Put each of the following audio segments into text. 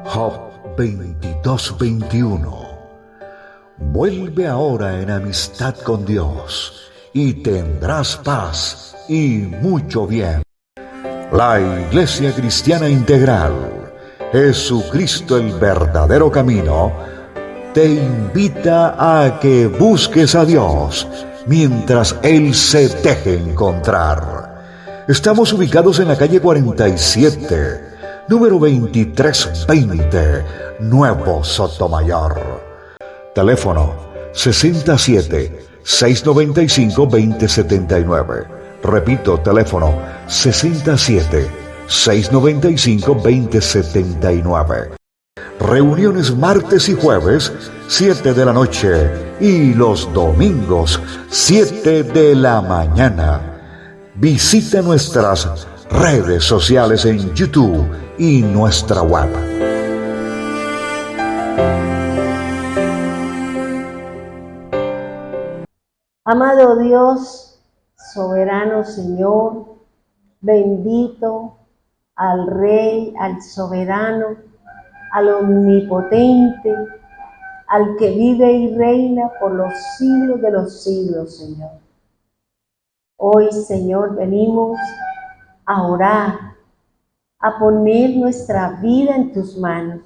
Job 22:21. Vuelve ahora en amistad con Dios y tendrás paz y mucho bien. La Iglesia Cristiana Integral, Jesucristo el verdadero camino, te invita a que busques a Dios mientras Él se deje encontrar. Estamos ubicados en la calle 47, número 2320, Nuevo Sotomayor. Teléfono 67-695-2079. Repito, teléfono 67-695-2079. Reuniones martes y jueves, 7 de la noche, y los domingos, 7 de la mañana. Visita nuestras redes sociales en YouTube y nuestra web. Amado Dios, soberano Señor, bendito al Rey, al soberano, al omnipotente, al que vive y reina por los siglos de los siglos, Señor. Hoy, Señor, venimos a orar, a poner nuestra vida en tus manos,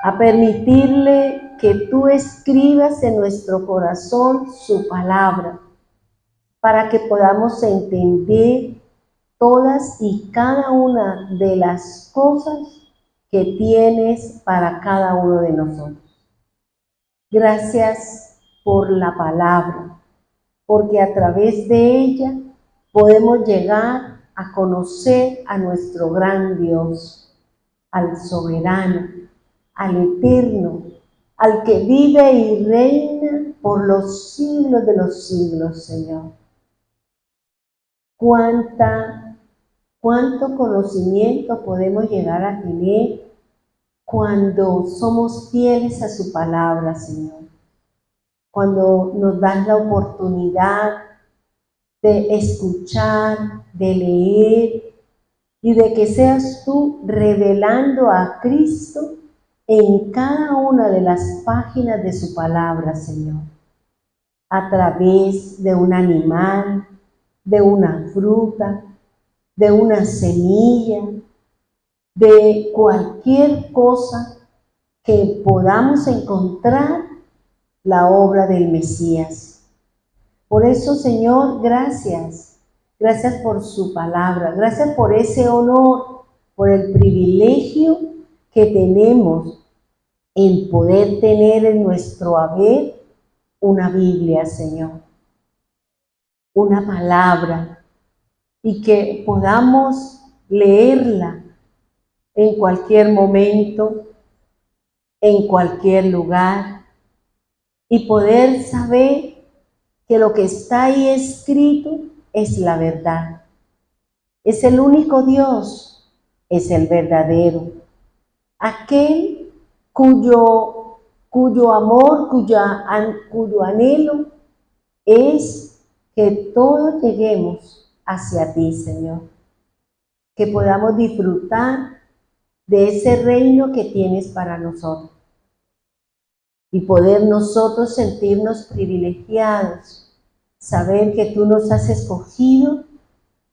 a permitirle que tú escribas en nuestro corazón su palabra, para que podamos entender todas y cada una de las cosas que tienes para cada uno de nosotros. Gracias por la palabra, porque a través de ella podemos llegar a conocer a nuestro gran Dios, al soberano, al eterno, al que vive y reina por los siglos de los siglos, Señor. Cuánto conocimiento podemos llegar a tener cuando somos fieles a su palabra, Señor. Cuando nos das la oportunidad de escuchar, de leer y de que seas tú revelando a Cristo en cada una de las páginas de su palabra, Señor, a través de un animal, de una fruta, de una semilla, de cualquier cosa que podamos encontrar la obra del Mesías. Por eso, Señor, gracias. Gracias por su palabra. Gracias por ese honor, por el privilegio que tenemos en poder tener en nuestro haber una Biblia, Señor. Una palabra. Y que podamos leerla en cualquier momento, en cualquier lugar, y poder saber que lo que está ahí escrito es la verdad. Es el único Dios, es el verdadero, aquel cuyo amor, cuyo anhelo es que todos lleguemos hacia ti, Señor, que podamos disfrutar de ese reino que tienes para nosotros y poder nosotros sentirnos privilegiados, saber que tú nos has escogido,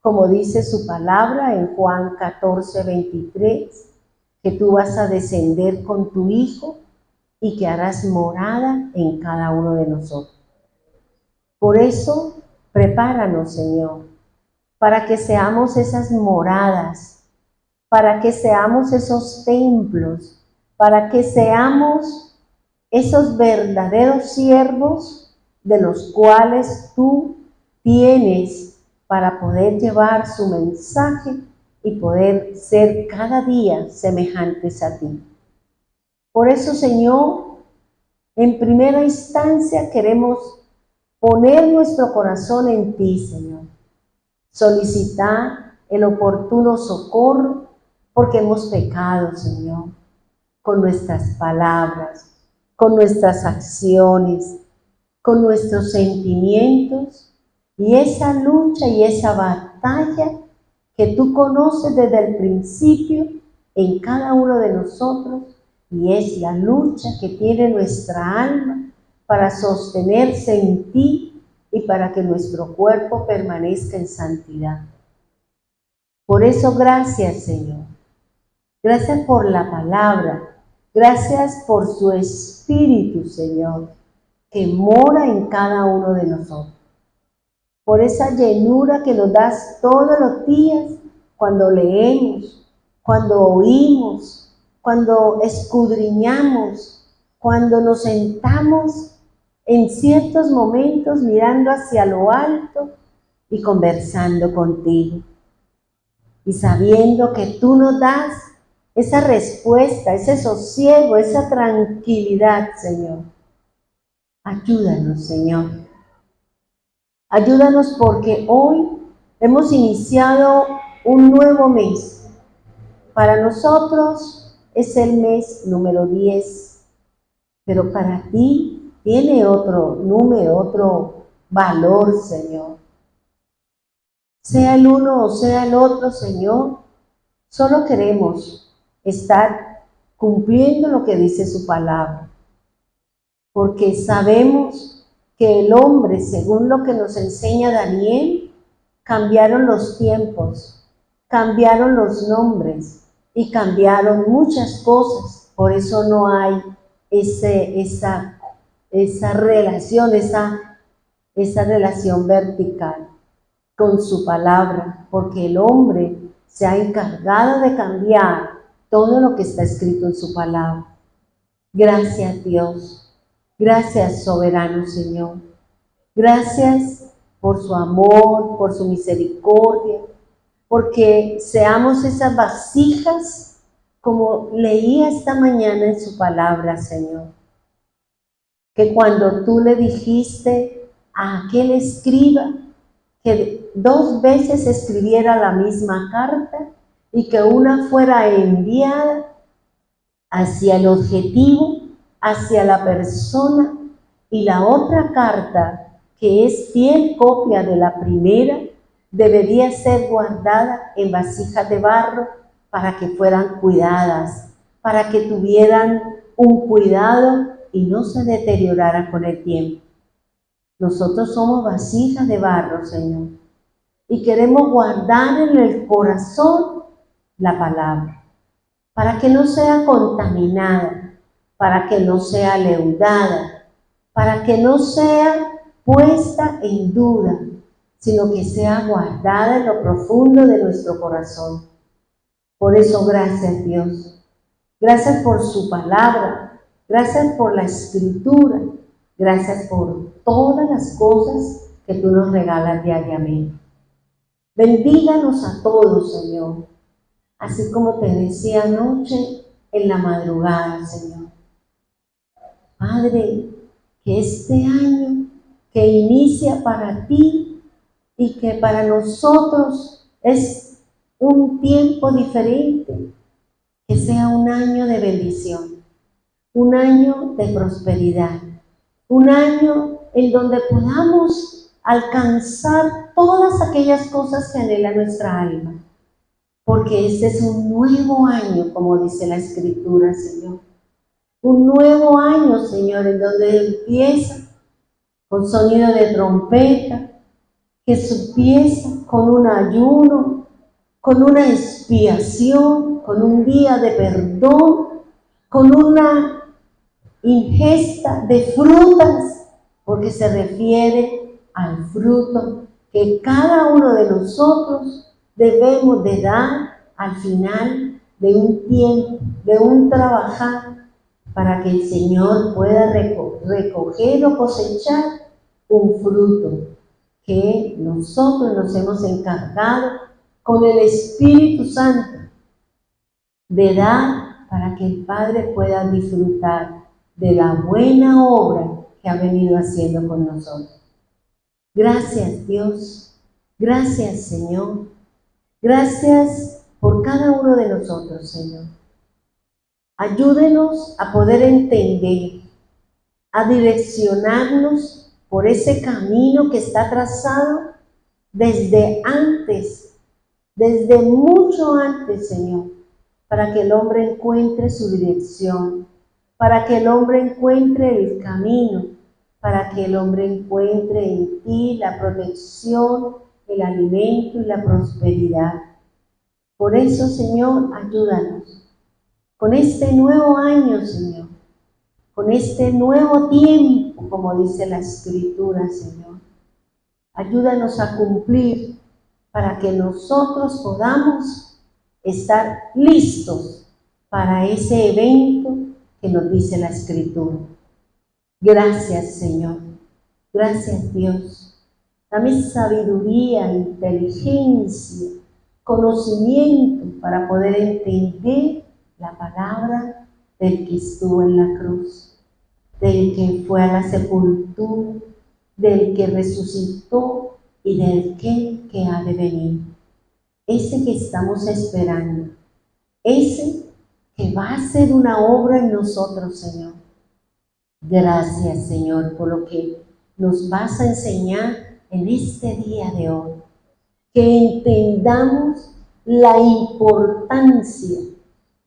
como dice su palabra en Juan 14:23, que tú vas a descender con tu Hijo y que harás morada en cada uno de nosotros. Por eso, prepáranos, Señor, para que seamos esas moradas, para que seamos esos templos, para que seamos esos verdaderos siervos de los cuales tú tienes para poder llevar su mensaje y poder ser cada día semejantes a ti. Por eso, Señor, en primera instancia queremos poner nuestro corazón en ti, Señor. Solicitar el oportuno socorro, porque hemos pecado, Señor, con nuestras palabras, con nuestras acciones, con nuestros sentimientos, y esa lucha y esa batalla que tú conoces desde el principio en cada uno de nosotros, y es la lucha que tiene nuestra alma para sostenerse en ti y para que nuestro cuerpo permanezca en santidad. Por eso, gracias, Señor. Gracias por la palabra. Gracias por su Espíritu, Señor, que mora en cada uno de nosotros. Por esa llenura que nos das todos los días cuando leemos, cuando oímos, cuando escudriñamos, cuando nos sentamos en ciertos momentos mirando hacia lo alto y conversando contigo. Y sabiendo que tú nos das esa respuesta, ese sosiego, esa tranquilidad, Señor. Ayúdanos, Señor. Ayúdanos porque hoy hemos iniciado un nuevo mes. Para nosotros es el mes número 10, pero para ti tiene otro número, otro valor, Señor. Sea el uno o sea el otro, Señor, solo queremos estar cumpliendo lo que dice su palabra, porque sabemos que el hombre, según lo que nos enseña Daniel, cambiaron los tiempos, cambiaron los nombres y cambiaron muchas cosas. Por eso no hay esa relación vertical con su palabra, porque el hombre se ha encargado de cambiar todo lo que está escrito en su palabra. Gracias, Dios. Gracias, soberano Señor. Gracias por su amor, por su misericordia, porque seamos esas vasijas, como leía esta mañana en su palabra, Señor. Que cuando tú le dijiste a aquel escriba que 2 veces escribiera la misma carta y que una fuera enviada hacia el objetivo, hacia la persona, y la otra carta, que es fiel copia de la primera, debería ser guardada en vasijas de barro para que fueran cuidadas, para que tuvieran un cuidado y no se deteriorara con el tiempo. Nosotros somos vasijas de barro, Señor, y queremos guardar en el corazón la palabra, para que no sea contaminada, para que no sea leudada, para que no sea puesta en duda, sino que sea guardada en lo profundo de nuestro corazón. Por eso, gracias, Dios. Gracias por su palabra, gracias por la escritura, gracias por todas las cosas que tú nos regalas diariamente. Bendíganos a todos, Señor, así como te decía anoche en la madrugada, Señor. Padre, que este año que inicia para ti y que para nosotros es un tiempo diferente, que sea un año de bendición, un año de prosperidad, un año en donde podamos alcanzar todas aquellas cosas que anhela nuestra alma, porque este es un nuevo año, como dice la Escritura, Señor. Un nuevo año, Señor, en donde empieza con sonido de trompeta, que empieza con un ayuno, con una expiación, con un día de perdón, con una ingesta de frutas, porque se refiere al fruto que cada uno de nosotros debemos de dar al final de un tiempo, de un trabajar, para que el Señor pueda recoger o cosechar un fruto que nosotros nos hemos encargado con el Espíritu Santo de dar, para que el Padre pueda disfrutar de la buena obra que ha venido haciendo con nosotros. Gracias, Dios. Gracias, Señor. Gracias por cada uno de nosotros, Señor. Ayúdenos a poder entender, a direccionarnos por ese camino que está trazado desde antes, desde mucho antes, Señor, para que el hombre encuentre su dirección, para que el hombre encuentre el camino, para que el hombre encuentre en ti la protección, el alimento y la prosperidad. Por eso, Señor, ayúdanos. Con este nuevo año, Señor, con este nuevo tiempo, como dice la Escritura, Señor, ayúdanos a cumplir para que nosotros podamos estar listos para ese evento que nos dice la Escritura. Gracias, Señor. Gracias, Dios. Dame sabiduría, inteligencia, conocimiento para poder entender la palabra del que estuvo en la cruz, del que fue a la sepultura, del que resucitó y del que ha de venir. Ese que estamos esperando, ese que va a hacer una obra en nosotros, Señor. Gracias, Señor, por lo que nos vas a enseñar en este día de hoy. Que entendamos la importancia,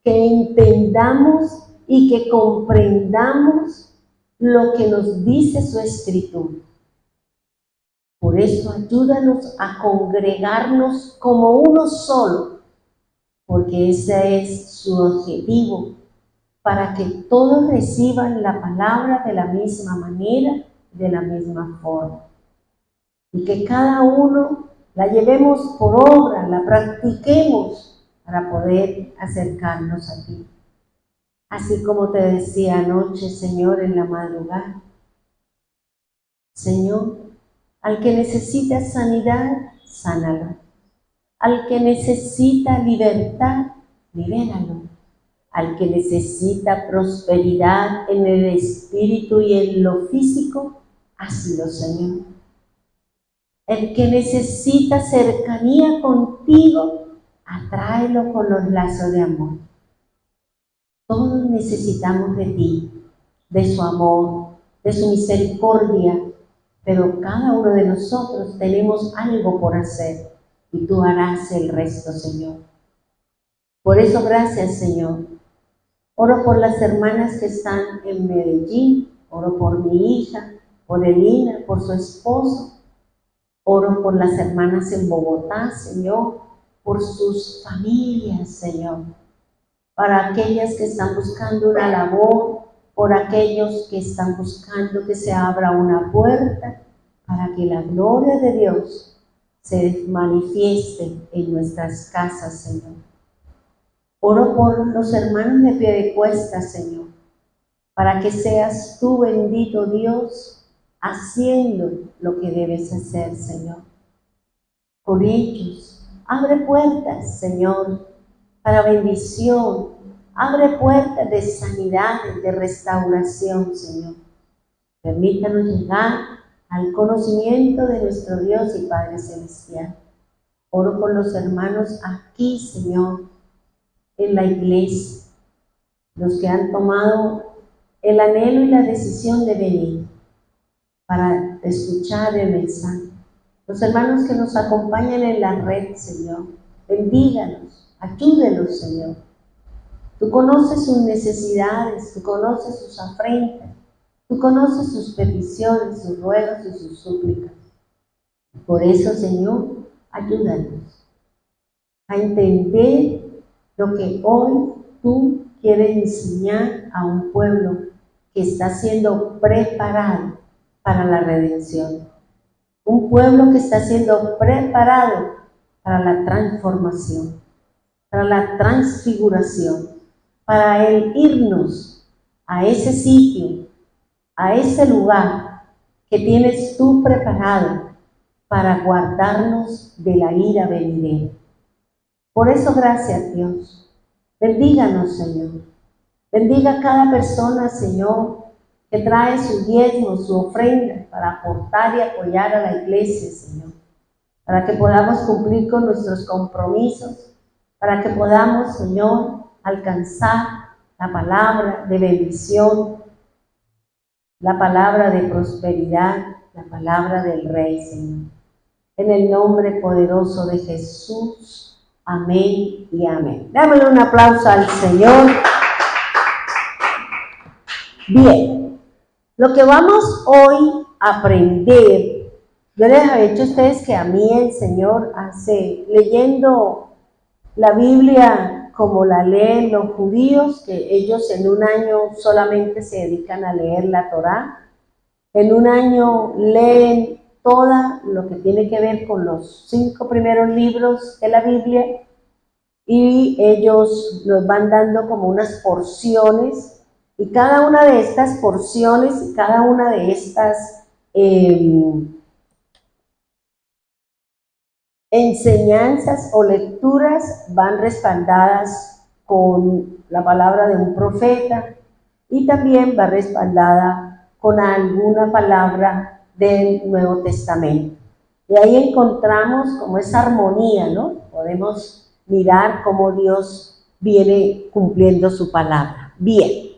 que entendamos y que comprendamos lo que nos dice su Escritura. Por eso ayúdanos a congregarnos como uno solo, porque ese es su objetivo, para que todos reciban la palabra de la misma manera, de la misma forma. Y que cada uno la llevemos por obra, la practiquemos para poder acercarnos a ti. Así como te decía anoche, Señor, en la madrugada. Señor, al que necesita sanidad, sánalo. Al que necesita libertad, libéralo. Al que necesita prosperidad en el espíritu y en lo físico, hazlo, Señor. El que necesita cercanía contigo, atráelo con los lazos de amor. Todos necesitamos de ti, de su amor, de su misericordia, pero cada uno de nosotros tenemos algo por hacer y tú harás el resto, Señor. Por eso, gracias, Señor. Oro por las hermanas que están en Medellín, oro por mi hija, por Elina, por su esposo. Oro por las hermanas en Bogotá, Señor, por sus familias, Señor. Para aquellas que están buscando una labor, por aquellos que están buscando que se abra una puerta, para que la gloria de Dios se manifieste en nuestras casas, Señor. Oro por los hermanos de Piedecuesta, Señor, para que seas tú, bendito Dios, haciendo lo que debes hacer, Señor. Por ellos, abre puertas, Señor, para bendición. Abre puertas de sanidad, de restauración, Señor. Permítanos llegar al conocimiento de nuestro Dios y Padre Celestial. Oro por los hermanos aquí, Señor, en la iglesia, los que han tomado el anhelo y la decisión de venir para escuchar el mensaje. Los hermanos que nos acompañan en la red, Señor, bendígalos, ayúdelos, Señor. Tú conoces sus necesidades, tú conoces sus afrentas, tú conoces sus peticiones, sus ruegos y sus súplicas. Por eso, Señor, ayúdanos a entender lo que hoy tú quieres enseñar a un pueblo que está siendo preparado para la redención. Un pueblo que está siendo preparado para la transformación, para la transfiguración, para el irnos a ese sitio, a ese lugar que tienes tú preparado para guardarnos de la ira venidera. Por eso, gracias, Dios. Bendíganos, Señor. Bendiga a cada persona, Señor, que trae su diezmo, su ofrenda para aportar y apoyar a la iglesia, Señor. para que podamos cumplir con nuestros compromisos, para que podamos, Señor, alcanzar la palabra de bendición, la palabra de prosperidad, la palabra del Rey, Señor. En el nombre poderoso de Jesús. Amén y amén. Dámele un aplauso al Señor. Bien, lo que vamos hoy a aprender, yo les había dicho a ustedes que a mí el Señor leyendo la Biblia como la leen los judíos, que ellos en un año solamente se dedican a leer la Torá, en un año leen todo lo que tiene que ver con los 5 primeros libros de la Biblia, y ellos nos van dando como unas porciones, y cada una de estas porciones y cada una de estas enseñanzas o lecturas van respaldadas con la palabra de un profeta, y también va respaldada con alguna palabra del Nuevo Testamento. Y ahí encontramos como esa armonía, ¿no? Podemos mirar cómo Dios viene cumpliendo su palabra. Bien.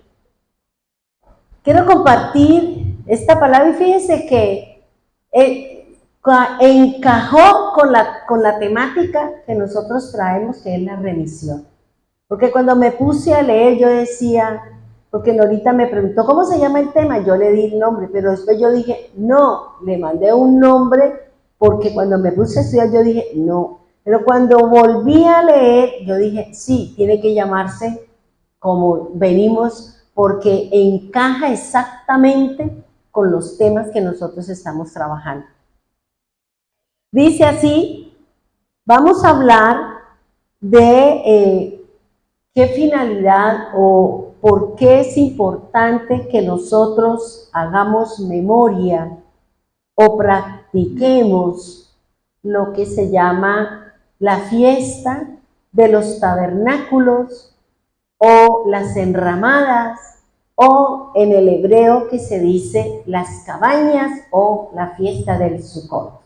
Quiero compartir esta palabra y fíjense que encajó con la temática que nosotros traemos, que es la remisión. Porque cuando me puse a leer, yo decía, porque Norita me preguntó, ¿cómo se llama el tema? Yo le di el nombre, pero después yo dije, no, le mandé un nombre, porque cuando me puse a estudiar, yo dije, no. Pero cuando volví a leer, yo dije, sí, tiene que llamarse como venimos, porque encaja exactamente con los temas que nosotros estamos trabajando. Dice así, vamos a hablar de qué finalidad o por qué es importante que nosotros hagamos memoria o practiquemos lo que se llama la fiesta de los tabernáculos o las enramadas, o en el hebreo que se dice las cabañas o la fiesta del Sukkot.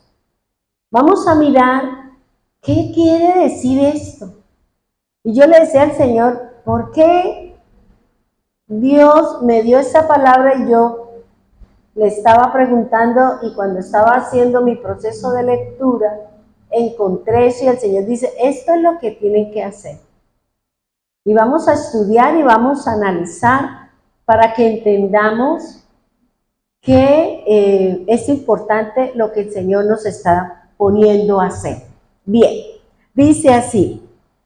Vamos a mirar qué quiere decir esto. Y yo le decía al Señor, ¿por qué Dios me dio esa palabra? Y yo le estaba preguntando, y cuando estaba haciendo mi proceso de lectura, encontré eso y el Señor dice, esto es lo que tienen que hacer. Y vamos a estudiar y vamos a analizar para que entendamos que es importante lo que el Señor nos está poniendo a hacer. Bien, dice así,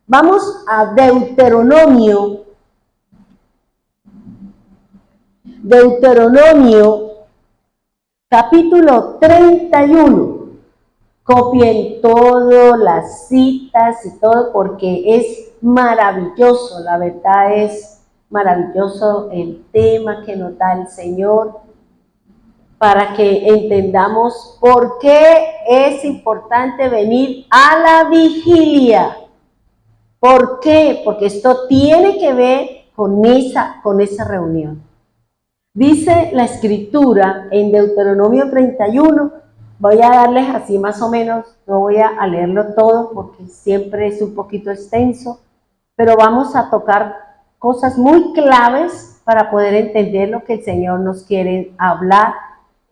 vamos a Deuteronomio capítulo 31. Copien todo, las citas y todo, porque es maravilloso, la verdad es maravilloso el tema que nos da el Señor, para que entendamos por qué es importante venir a la vigilia. ¿Por qué? Porque esto tiene que ver con esa reunión. Dice la Escritura en Deuteronomio 31, voy a darles así más o menos, no voy a leerlo todo porque siempre es un poquito extenso, pero vamos a tocar cosas muy claves para poder entender lo que el Señor nos quiere hablar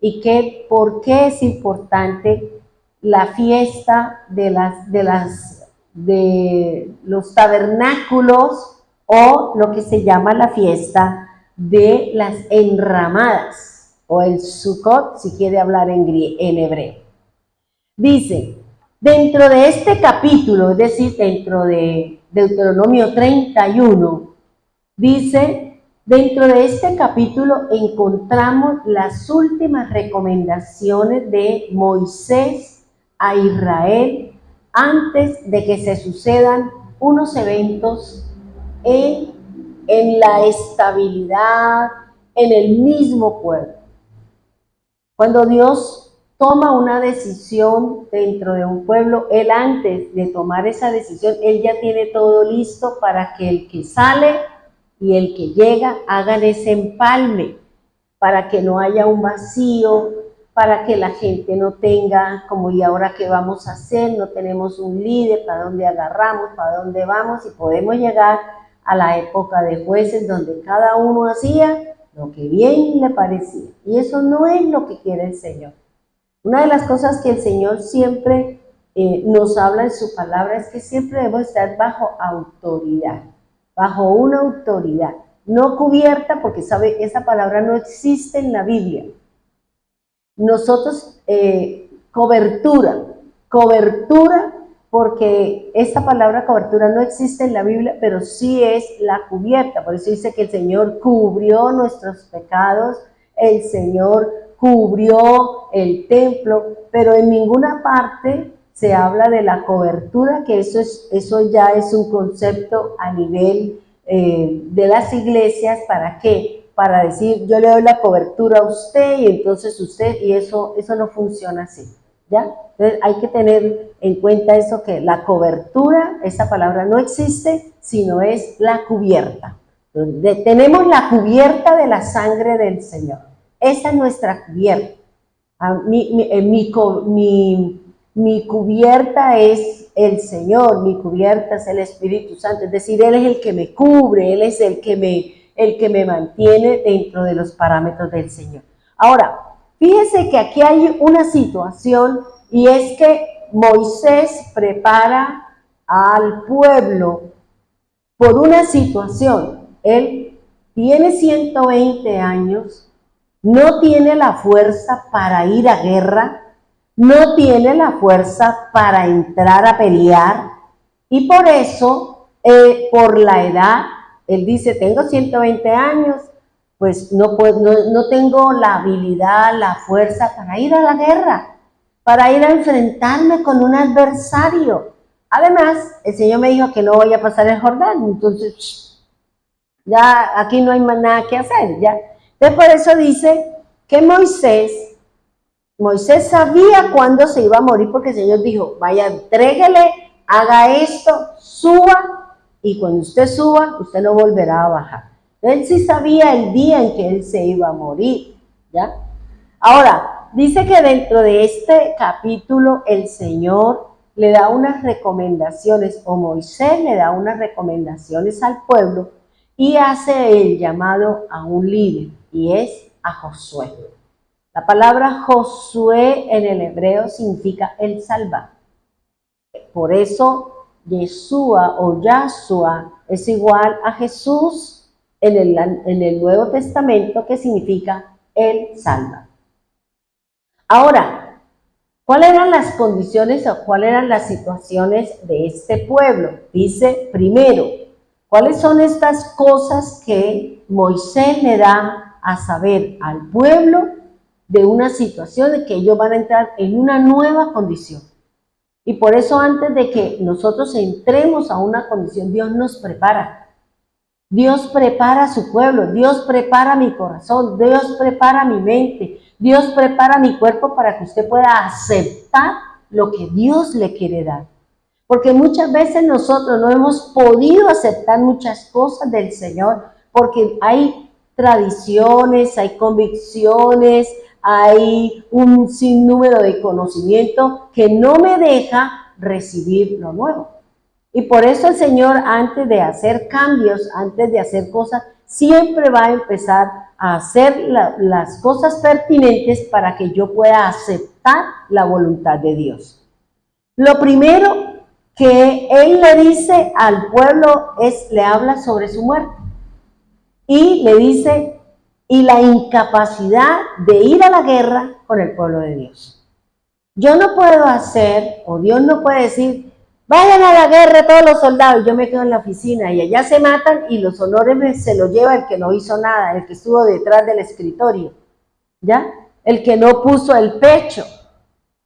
y por qué es importante la fiesta de los tabernáculos, o lo que se llama la fiesta de las enramadas, o el Sukkot, si quiere hablar en hebreo. Dice, dentro de este capítulo, es decir, dentro de Deuteronomio 31, dice, dentro de este capítulo encontramos las últimas recomendaciones de Moisés a Israel antes de que se sucedan unos eventos en la estabilidad, en el mismo pueblo. Cuando Dios toma una decisión dentro de un pueblo, Él antes de tomar esa decisión, Él ya tiene todo listo para que el que sale y el que llega hagan ese empalme, para que no haya un vacío, para que la gente no tenga como, ¿y ahora qué vamos a hacer? No tenemos un líder, ¿para dónde agarramos? ¿Para dónde vamos? Y podemos llegar a la época de jueces donde cada uno hacía lo que bien le parecía. Y eso no es lo que quiere el Señor. Una de las cosas que el Señor siempre nos habla en su palabra es que siempre debemos estar bajo autoridad, bajo una autoridad, no cubierta, porque sabe, esa palabra no existe en la Biblia. Nosotros, cobertura, porque esta palabra cobertura no existe en la Biblia, pero sí es la cubierta. Por eso dice que el Señor cubrió nuestros pecados, el Señor cubrió el templo, pero en ninguna parte se habla de la cobertura, que eso ya es un concepto a nivel de las iglesias. ¿Para qué? Para decir, yo le doy la cobertura a usted y entonces usted, y eso no funciona así, ¿ya? Entonces hay que tener en cuenta eso, que la cobertura, esa palabra no existe, sino es la cubierta. Entonces, tenemos la cubierta de la sangre del Señor. Esa es nuestra cubierta. Mi cubierta es el Señor, mi cubierta es el Espíritu Santo, es decir, Él es el que me cubre, Él es el que me mantiene dentro de los parámetros del Señor. Ahora, fíjese que aquí hay una situación, y es que Moisés prepara al pueblo por una situación. Él tiene 120 años, no tiene la fuerza para ir a guerra, no tiene la fuerza para entrar a pelear, y por eso, por la edad, él dice, tengo 120 años, pues no tengo la habilidad, la fuerza para ir a la guerra, para ir a enfrentarme con un adversario. Además, el Señor me dijo que no voy a pasar el Jordán, entonces ya aquí no hay más nada que hacer, ya. Entonces por eso dice que Moisés sabía cuándo se iba a morir, porque el Señor dijo, vaya, entréguele, haga esto, suba, y cuando usted suba, usted no volverá a bajar. Él sí sabía el día en que él se iba a morir, ¿ya? Ahora, dice que dentro de este capítulo el Señor le da unas recomendaciones, o Moisés le da unas recomendaciones al pueblo, y hace el llamado a un líder, y es a Josué. La palabra Josué en el hebreo significa el salvador. Por eso Yeshua o Yahshua es igual a Jesús en el Nuevo Testamento, que significa el salva. Ahora, ¿cuáles eran las condiciones o cuáles eran las situaciones de este pueblo? Dice, primero, ¿cuáles son estas cosas que Moisés le da a saber al pueblo de una situación de que ellos van a entrar en una nueva condición? Y por eso, antes de que nosotros entremos a una condición, Dios nos prepara. Dios prepara a su pueblo, Dios prepara mi corazón, Dios prepara mi mente, Dios prepara mi cuerpo para que usted pueda aceptar lo que Dios le quiere dar. Porque muchas veces nosotros no hemos podido aceptar muchas cosas del Señor, porque hay tradiciones, hay convicciones, hay un sinnúmero de conocimiento que no me deja recibir lo nuevo. Y por eso el Señor, antes de hacer cambios, antes de hacer cosas, siempre va a empezar a hacer las cosas pertinentes para que yo pueda aceptar la voluntad de Dios. Lo primero que Él le dice al pueblo le habla sobre su muerte. Y le dice, y la incapacidad de ir a la guerra con el pueblo de Dios. Yo no puedo hacer, o Dios no puede decir, vayan a la guerra todos los soldados, yo me quedo en la oficina y allá se matan y los honores se los lleva el que no hizo nada, el que estuvo detrás del escritorio, ¿ya? El que no puso el pecho.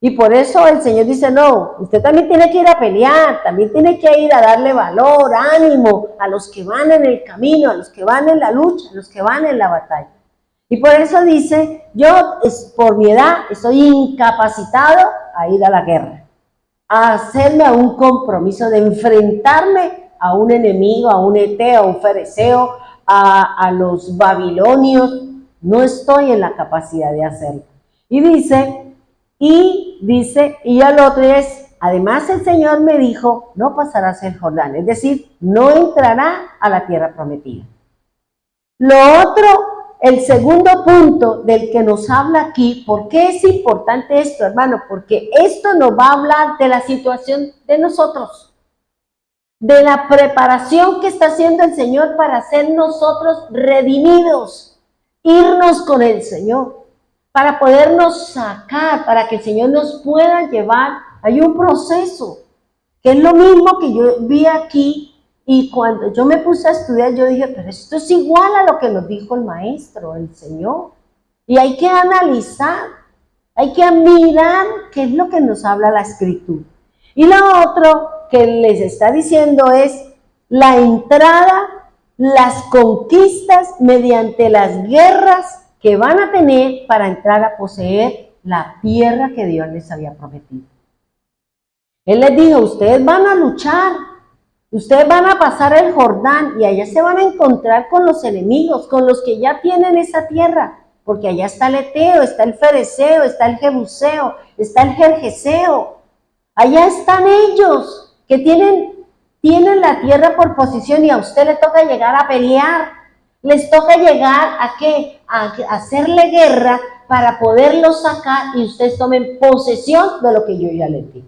Y por eso el Señor dice, no, usted también tiene que ir a pelear, también tiene que ir a darle valor, ánimo a los que van en el camino, a los que van en la lucha, a los que van en la batalla. Y por eso dice, yo por mi edad estoy incapacitado a ir a la guerra, a hacerme a un compromiso de enfrentarme a un enemigo, a un eteo, a un fereceo, a los babilonios. No estoy en la capacidad de hacerlo. Y al otro es, además el Señor me dijo, no pasarás el Jordán, es decir, no entrará a la tierra prometida. Lo otro, el segundo punto del que nos habla aquí, ¿por qué es importante esto, hermano? Porque esto nos va a hablar de la situación de nosotros, de la preparación que está haciendo el Señor para ser nosotros redimidos, irnos con el Señor, para podernos sacar, para que el Señor nos pueda llevar. Hay un proceso, que es lo mismo que yo vi aquí, y cuando yo me puse a estudiar, yo dije, pero esto es igual a lo que nos dijo el Maestro, el Señor. Y hay que analizar, hay que mirar qué es lo que nos habla la Escritura. Y lo otro que les está diciendo es la entrada, las conquistas mediante las guerras que van a tener para entrar a poseer la tierra que Dios les había prometido. Él les dijo, ustedes van a luchar, ustedes van a pasar el Jordán y allá se van a encontrar con los enemigos, con los que ya tienen esa tierra, porque allá está el Eteo, está el Fereceo, está el Jebuseo, está el Gergeseo. Allá están ellos que tienen la tierra por posesión y a usted le toca llegar a pelear. Les toca llegar a ¿qué? A hacerle guerra para poderlos sacar y ustedes tomen posesión de lo que yo ya les di.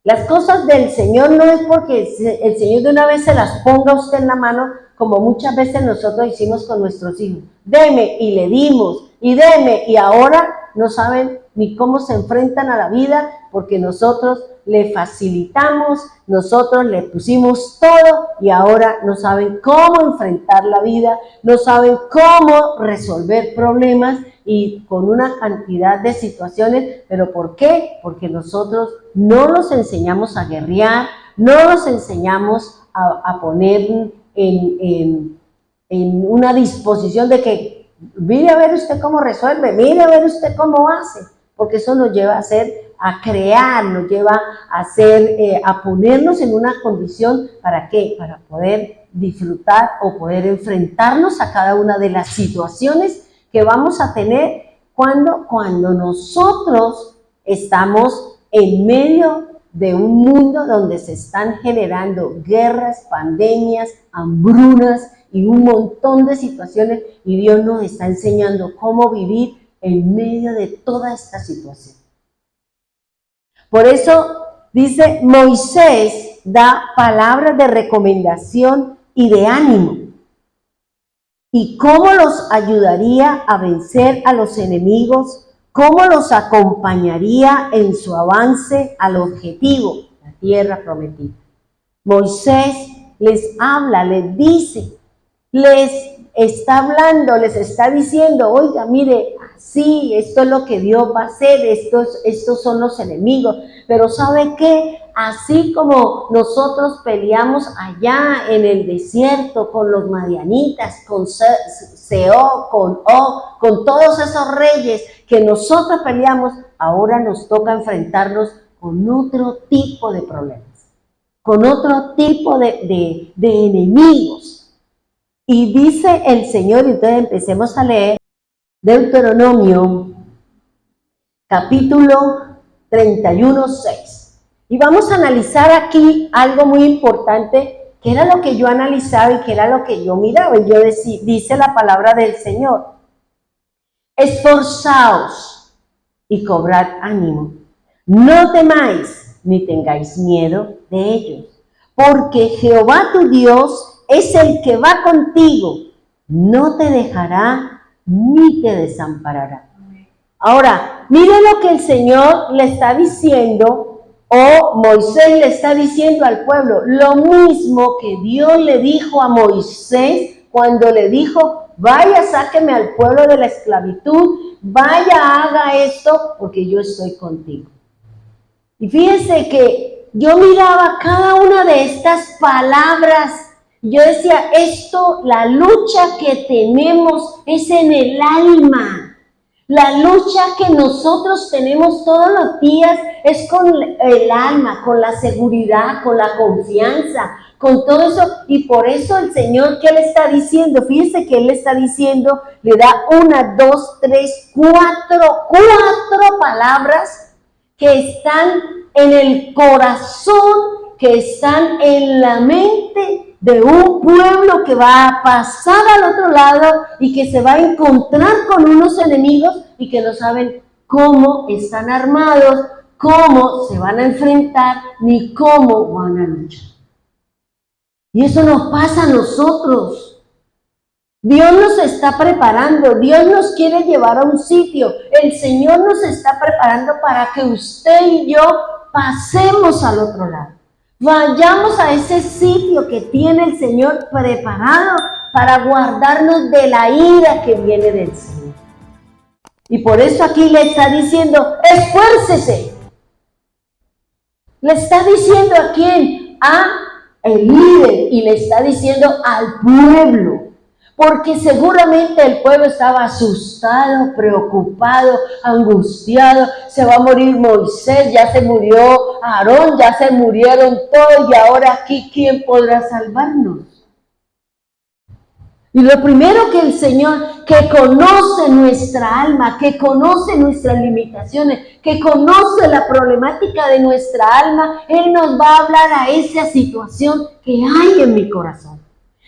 Las cosas del Señor no es porque el Señor de una vez se las ponga a usted en la mano, como muchas veces nosotros hicimos con nuestros hijos. Deme y le dimos, y deme, y ahora no saben ni cómo se enfrentan a la vida, porque nosotros le facilitamos, nosotros le pusimos todo, y ahora no saben cómo enfrentar la vida, no saben cómo resolver problemas, y con una cantidad de situaciones. ¿Pero por qué? Porque nosotros no los enseñamos a guerrear, no los enseñamos a poner en una disposición de que mire a ver usted cómo resuelve, mire a ver usted cómo hace, porque eso nos lleva a crear, nos lleva a ponernos en una condición, ¿para qué? Para poder disfrutar o poder enfrentarnos a cada una de las situaciones que vamos a tener cuando nosotros estamos en medio de un mundo donde se están generando guerras, pandemias, hambrunas y un montón de situaciones, y Dios nos está enseñando cómo vivir en medio de toda esta situación. Por eso dice, Moisés da palabras de recomendación y de ánimo. ¿Y cómo los ayudaría a vencer a los enemigos? ¿Cómo los acompañaría en su avance al objetivo, la tierra prometida? Moisés les habla, les dice, les está hablando, les está diciendo, oiga, mire, sí, esto es lo que Dios va a hacer, estos son los enemigos, pero ¿sabe qué? Así como nosotros peleamos allá en el desierto con los madianitas, con Seo, con Og, con todos esos reyes que nosotros peleamos, ahora nos toca enfrentarnos con otro tipo de problemas, con otro tipo de enemigos. Y dice el Señor, y entonces empecemos a leer Deuteronomio, capítulo 31, 6. Y vamos a analizar aquí algo muy importante, que era lo que yo analizaba y que era lo que yo miraba. Y yo dice la palabra del Señor, esforzaos y cobrad ánimo, no temáis ni tengáis miedo de ellos, porque Jehová tu Dios es el que va contigo, no te dejará ni te desamparará. Ahora, mire lo que el Señor le está diciendo, o Moisés le está diciendo al pueblo, lo mismo que Dios le dijo a Moisés cuando le dijo, vaya, sáqueme al pueblo de la esclavitud, vaya, haga esto, porque yo estoy contigo. Y fíjense que yo miraba cada una de estas palabras, yo decía, esto, la lucha que tenemos es en el alma. La lucha que nosotros tenemos todos los días es con el alma, con la seguridad, con la confianza, con todo eso. Y por eso el Señor, ¿qué le está diciendo? Fíjese que Él le está diciendo, le da 1, 2, 3, 4 palabras que están en el corazón, que están en la mente de un pueblo que va a pasar al otro lado y que se va a encontrar con unos enemigos y que no saben cómo están armados, cómo se van a enfrentar, ni cómo van a luchar. Y eso nos pasa a nosotros. Dios nos está preparando, Dios nos quiere llevar a un sitio. El Señor nos está preparando para que usted y yo pasemos al otro lado. Vayamos a ese sitio que tiene el Señor preparado para guardarnos de la ira que viene del Señor. Y por eso aquí le está diciendo, esfuércese. Le está diciendo a quién, a el líder, y le está diciendo al pueblo. Porque seguramente el pueblo estaba asustado, preocupado, angustiado. Se va a morir Moisés, ya se murió Aarón, ya se murieron todos, y ahora aquí, ¿quién podrá salvarnos? Y lo primero que el Señor, que conoce nuestra alma, que conoce nuestras limitaciones, que conoce la problemática de nuestra alma, Él nos va a hablar a esa situación que hay en mi corazón.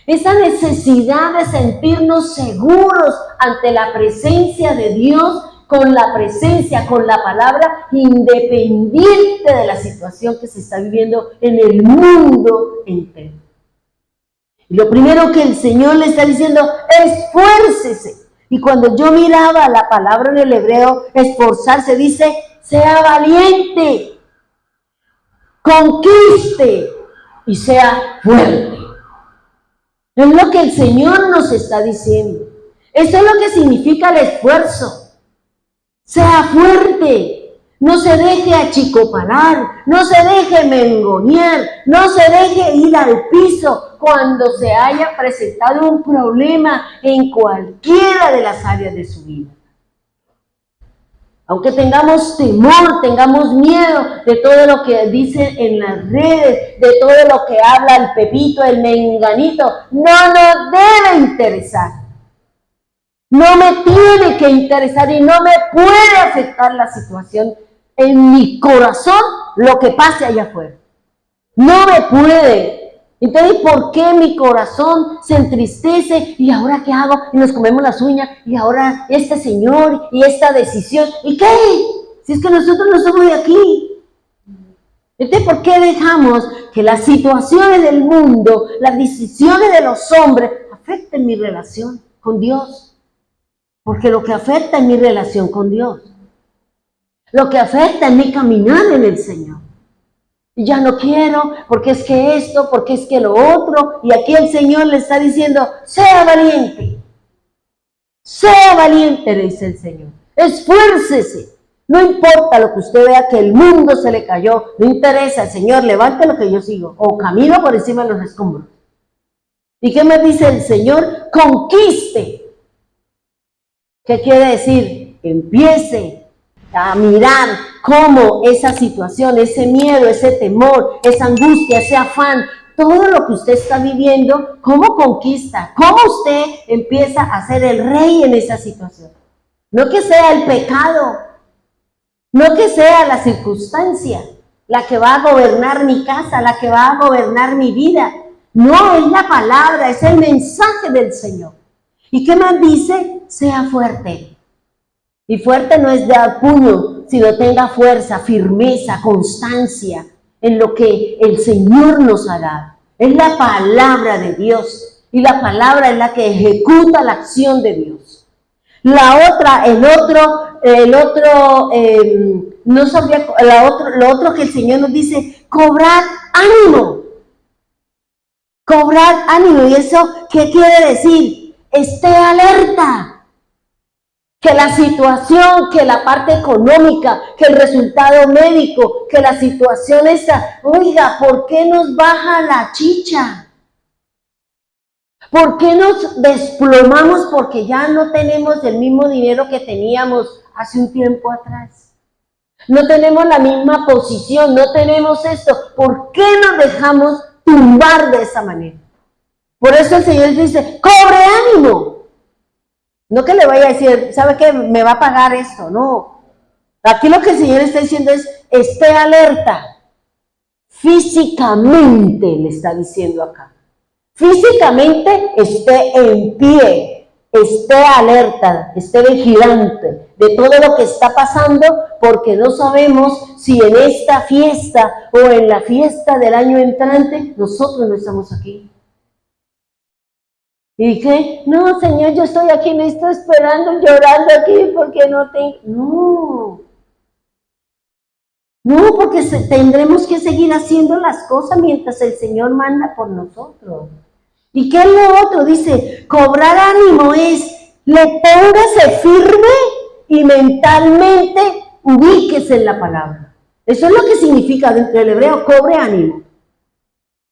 Esa necesidad de sentirnos seguros ante la presencia de Dios, con la presencia, con la palabra, independiente de la situación que se está viviendo en el mundo entero. Y lo primero que el Señor le está diciendo, esfuércese. Y cuando yo miraba la palabra en el hebreo, esforzarse, dice, sea valiente, conquiste y sea fuerte. Es lo que el Señor nos está diciendo. Eso es lo que significa el esfuerzo. Sea fuerte. No se deje achicopalar. No se deje mengonear. No se deje ir al piso cuando se haya presentado un problema en cualquiera de las áreas de su vida. Aunque tengamos temor, tengamos miedo de todo lo que dicen en las redes, de todo lo que habla el Pepito, el Menganito, no nos debe interesar. No me tiene que interesar y no me puede afectar la situación en mi corazón, lo que pase allá afuera. No me puede. Entonces, ¿por qué mi corazón se entristece? ¿Y ahora qué hago? Y nos comemos las uñas. ¿Y ahora este señor y esta decisión? ¿Y qué? Si es que nosotros no somos de aquí. Entonces, ¿por qué dejamos que las situaciones del mundo, las decisiones de los hombres, afecten mi relación con Dios? Porque lo que afecta es mi relación con Dios. Lo que afecta es mi caminar en el Señor. Y ya no quiero, porque es que esto, porque es que lo otro. Y aquí el Señor le está diciendo, sea valiente. Sea valiente, le dice el Señor. Esfuércese. No importa lo que usted vea que el mundo se le cayó. No interesa, Señor, levante lo que yo sigo. O camino por encima de los escombros. ¿Y qué me dice el Señor? Conquiste. ¿Qué quiere decir? Empiece a mirar cómo esa situación, ese miedo, ese temor, esa angustia, ese afán, todo lo que usted está viviendo, cómo conquista, cómo usted empieza a ser el rey en esa situación. No que sea el pecado, no que sea la circunstancia la que va a gobernar mi casa, la que va a gobernar mi vida. No, es la palabra, es el mensaje del Señor. ¿Y qué más dice? Sea fuerte. Y fuerte no es dar puño, sino tenga fuerza, firmeza, constancia en lo que el Señor nos ha dado. Es la palabra de Dios. Y la palabra es la que ejecuta la acción de Dios. La otra, lo otro que el Señor nos dice, cobrar ánimo. Cobrar ánimo. ¿Y eso qué quiere decir? Esté alerta. Que la situación, que la parte económica, que el resultado médico, que la situación esa, oiga, ¿por qué nos baja la chicha? ¿Por qué nos desplomamos porque ya no tenemos el mismo dinero que teníamos hace un tiempo atrás? No tenemos la misma posición, no tenemos esto. ¿Por qué nos dejamos tumbar de esa manera? Por eso el Señor dice, cobre ánimo. No que le vaya a decir, ¿sabe qué? Me va a pagar esto. No. Aquí lo que el Señor está diciendo es, esté alerta. Físicamente le está diciendo acá. Físicamente esté en pie, esté alerta, esté vigilante de todo lo que está pasando, porque no sabemos si en esta fiesta o en la fiesta del año entrante nosotros no estamos aquí. ¿Y dije? No, Señor, yo estoy aquí, me estoy esperando, llorando aquí porque no tengo... No, porque tendremos que seguir haciendo las cosas mientras el Señor manda por nosotros. ¿Y qué es lo otro? Dice, cobrar ánimo es, le póngase firme y mentalmente ubíquese en la palabra. Eso es lo que significa dentro del hebreo, cobre ánimo.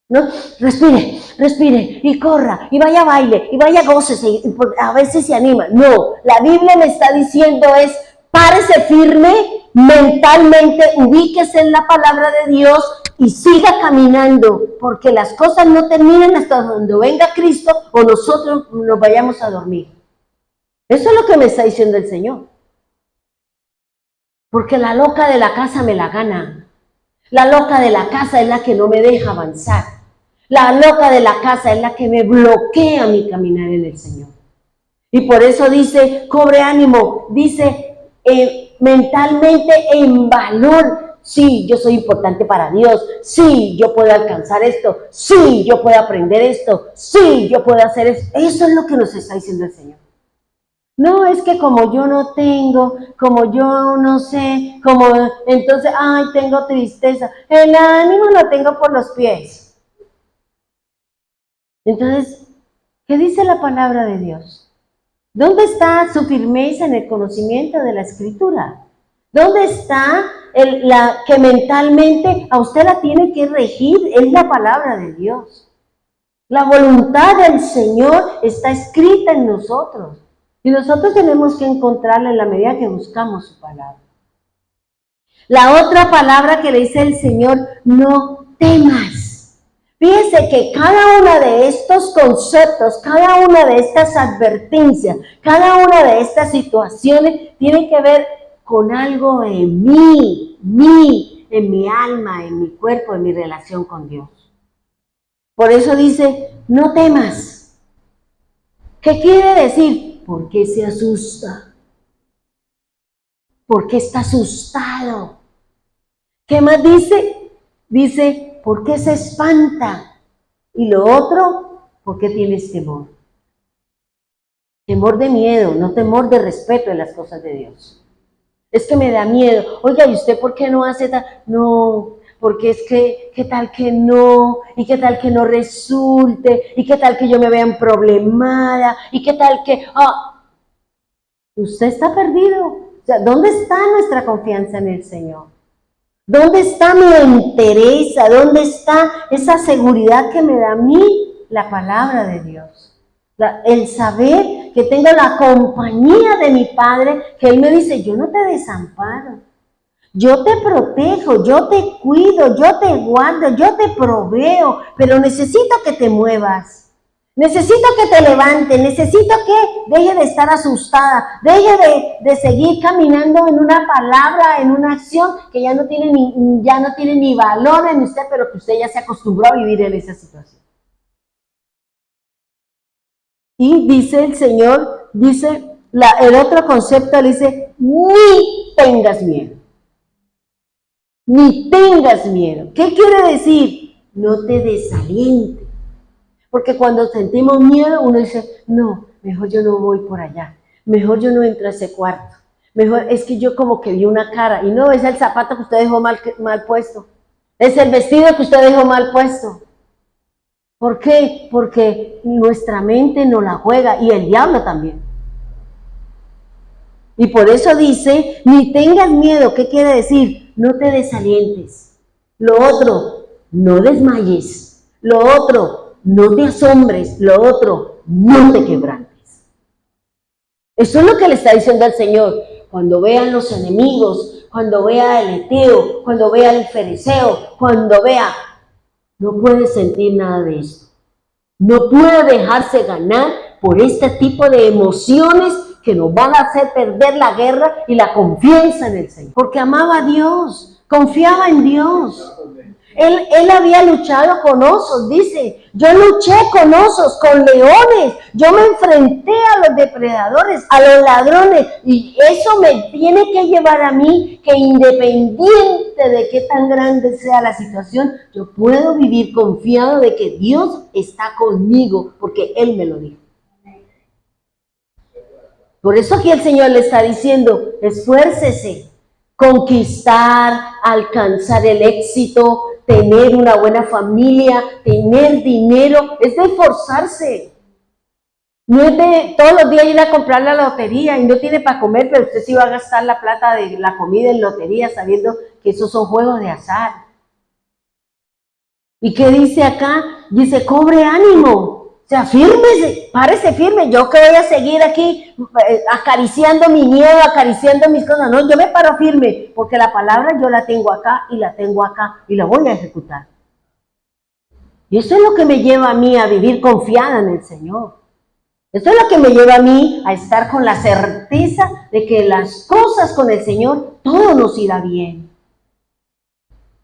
¿No? Respire, respire, y corra, y vaya a baile, y vaya a gócese, y a veces se anima. No, la Biblia me está diciendo es, párese firme, mentalmente, ubíquese en la palabra de Dios y siga caminando, porque las cosas no terminan hasta cuando venga Cristo o nosotros nos vayamos a dormir. Eso es lo que me está diciendo el Señor. Porque la loca de la casa me la gana. La loca de la casa es la que no me deja avanzar. La loca de la casa es la que me bloquea mi caminar en el Señor. Y por eso dice, cobre ánimo, dice mentalmente en valor. Sí, yo soy importante para Dios. Sí, yo puedo alcanzar esto. Sí, yo puedo aprender esto. Sí, yo puedo hacer esto. Eso es lo que nos está diciendo el Señor. No, es que como yo no tengo, como yo no sé, como entonces, ay, tengo tristeza. El ánimo lo tengo por los pies. Entonces, ¿qué dice la palabra de Dios? ¿Dónde está su firmeza en el conocimiento de la Escritura? ¿Dónde está la que mentalmente a usted la tiene que regir? Es la palabra de Dios. La voluntad del Señor está escrita en nosotros. Y nosotros tenemos que encontrarla en la medida que buscamos su palabra. La otra palabra que le dice el Señor, no temas. Fíjense que cada uno de estos conceptos, cada una de estas advertencias, cada una de estas situaciones tiene que ver con algo en mí, en mi alma, en mi cuerpo, en mi relación con Dios. Por eso dice, no temas. ¿Qué quiere decir? ¿Por qué se asusta? ¿Por qué está asustado? ¿Qué más dice? Dice, ¿por qué se espanta? Y lo otro, ¿por qué tienes temor? Temor de miedo, no temor de respeto en las cosas de Dios. Es que me da miedo. Oiga, ¿y usted por qué no hace tal? No, porque es que, ¿qué tal que no? ¿Y qué tal que no resulte? ¿Y qué tal que yo me vea problemada? ¿Y qué tal que...? Usted está perdido. O sea, ¿dónde está nuestra confianza en el Señor? ¿Dónde está mi entereza? ¿Dónde está esa seguridad que me da a mí la palabra de Dios? El saber que tengo la compañía de mi Padre, que Él me dice, yo no te desamparo. Yo te protejo, yo te cuido, yo te guardo, yo te proveo, pero necesito que te muevas. Necesito que te levantes, necesito que deje de estar asustada, deje de seguir caminando en una palabra, en una acción que ya no tiene ni valor en usted, pero que usted ya se acostumbró a vivir en esa situación. Y dice el Señor, dice el otro concepto, le dice, ni tengas miedo. Ni tengas miedo. ¿Qué quiere decir? No te desalientes. Porque cuando sentimos miedo, uno dice, no, mejor yo no voy por allá. Mejor yo no entro a ese cuarto. Mejor es que yo como que vi una cara. Y no, es el zapato que usted dejó mal puesto. Es el vestido que usted dejó mal puesto. ¿Por qué? Porque nuestra mente no la juega y el diablo también. Y por eso dice, ni tengas miedo. ¿Qué quiere decir? No te desalientes. Lo otro, no desmayes. Lo otro, no te asombres. Lo otro, no te quebrantes. Eso es lo que le está diciendo al Señor. Cuando vean los enemigos, cuando vea el eteo, cuando vea el fereceo, cuando vea, no puede sentir nada de esto. No puede dejarse ganar por este tipo de emociones que nos van a hacer perder la guerra y la confianza en el Señor. Porque amaba a Dios, confiaba en Dios. Él había luchado con osos, dice, yo luché con osos, con leones, yo me enfrenté a los depredadores, a los ladrones, y eso me tiene que llevar a mí que independiente de qué tan grande sea la situación, yo puedo vivir confiado de que Dios está conmigo, porque Él me lo dijo. Por eso aquí el Señor le está diciendo, esfuércese, conquistar, alcanzar el éxito, tener una buena familia, tener dinero, es de esforzarse. No es de todos los días ir a comprar la lotería y no tiene para comer, pero usted sí va a gastar la plata de la comida en lotería sabiendo que esos son juegos de azar. ¿Y qué dice acá? Dice, cobre ánimo. O sea, fírmese, párese firme. Yo que voy a seguir aquí acariciando mi miedo, acariciando mis cosas. No, yo me paro firme, porque la palabra yo la tengo acá y la tengo acá y la voy a ejecutar. Y eso es lo que me lleva a mí a vivir confiada en el Señor. Eso es lo que me lleva a mí a estar con la certeza de que las cosas con el Señor, todo nos irá bien.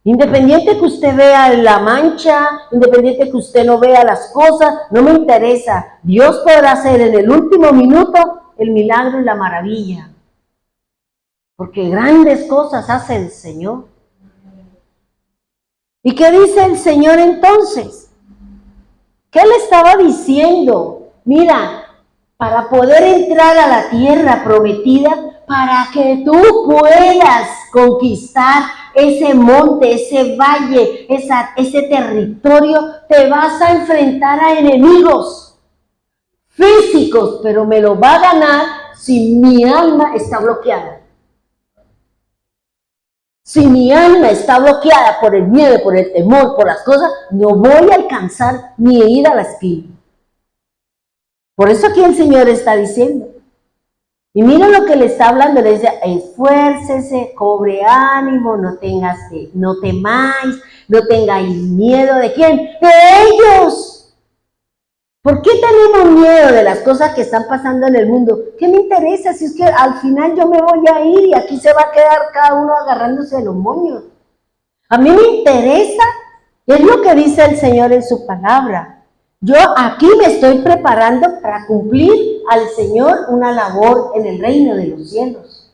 Independiente que usted vea la mancha, independiente que usted no vea las cosas, no me interesa. Dios podrá hacer en el último minuto el milagro y la maravilla. Porque grandes cosas hace el Señor. ¿Y qué dice el Señor entonces? ¿Qué le estaba diciendo? Mira, para poder entrar a la tierra prometida, para que tú puedas conquistar ese monte, ese valle, ese territorio, te vas a enfrentar a enemigos físicos, pero me lo va a ganar si mi alma está bloqueada. Si mi alma está bloqueada por el miedo, por el temor, por las cosas, no voy a alcanzar ni ir a la esquina. Por eso aquí el Señor está diciendo. Y mira lo que le está hablando, le dice, esfuércese, cobre ánimo, no temáis, no tengáis miedo. ¿De quién? ¡De ellos! ¿Por qué tenemos miedo de las cosas que están pasando en el mundo? ¿Qué me interesa si es que al final yo me voy a ir y aquí se va a quedar cada uno agarrándose de los moños? A mí me interesa, es lo que dice el Señor en su palabra. Yo aquí me estoy preparando para cumplir al Señor una labor en el reino de los cielos.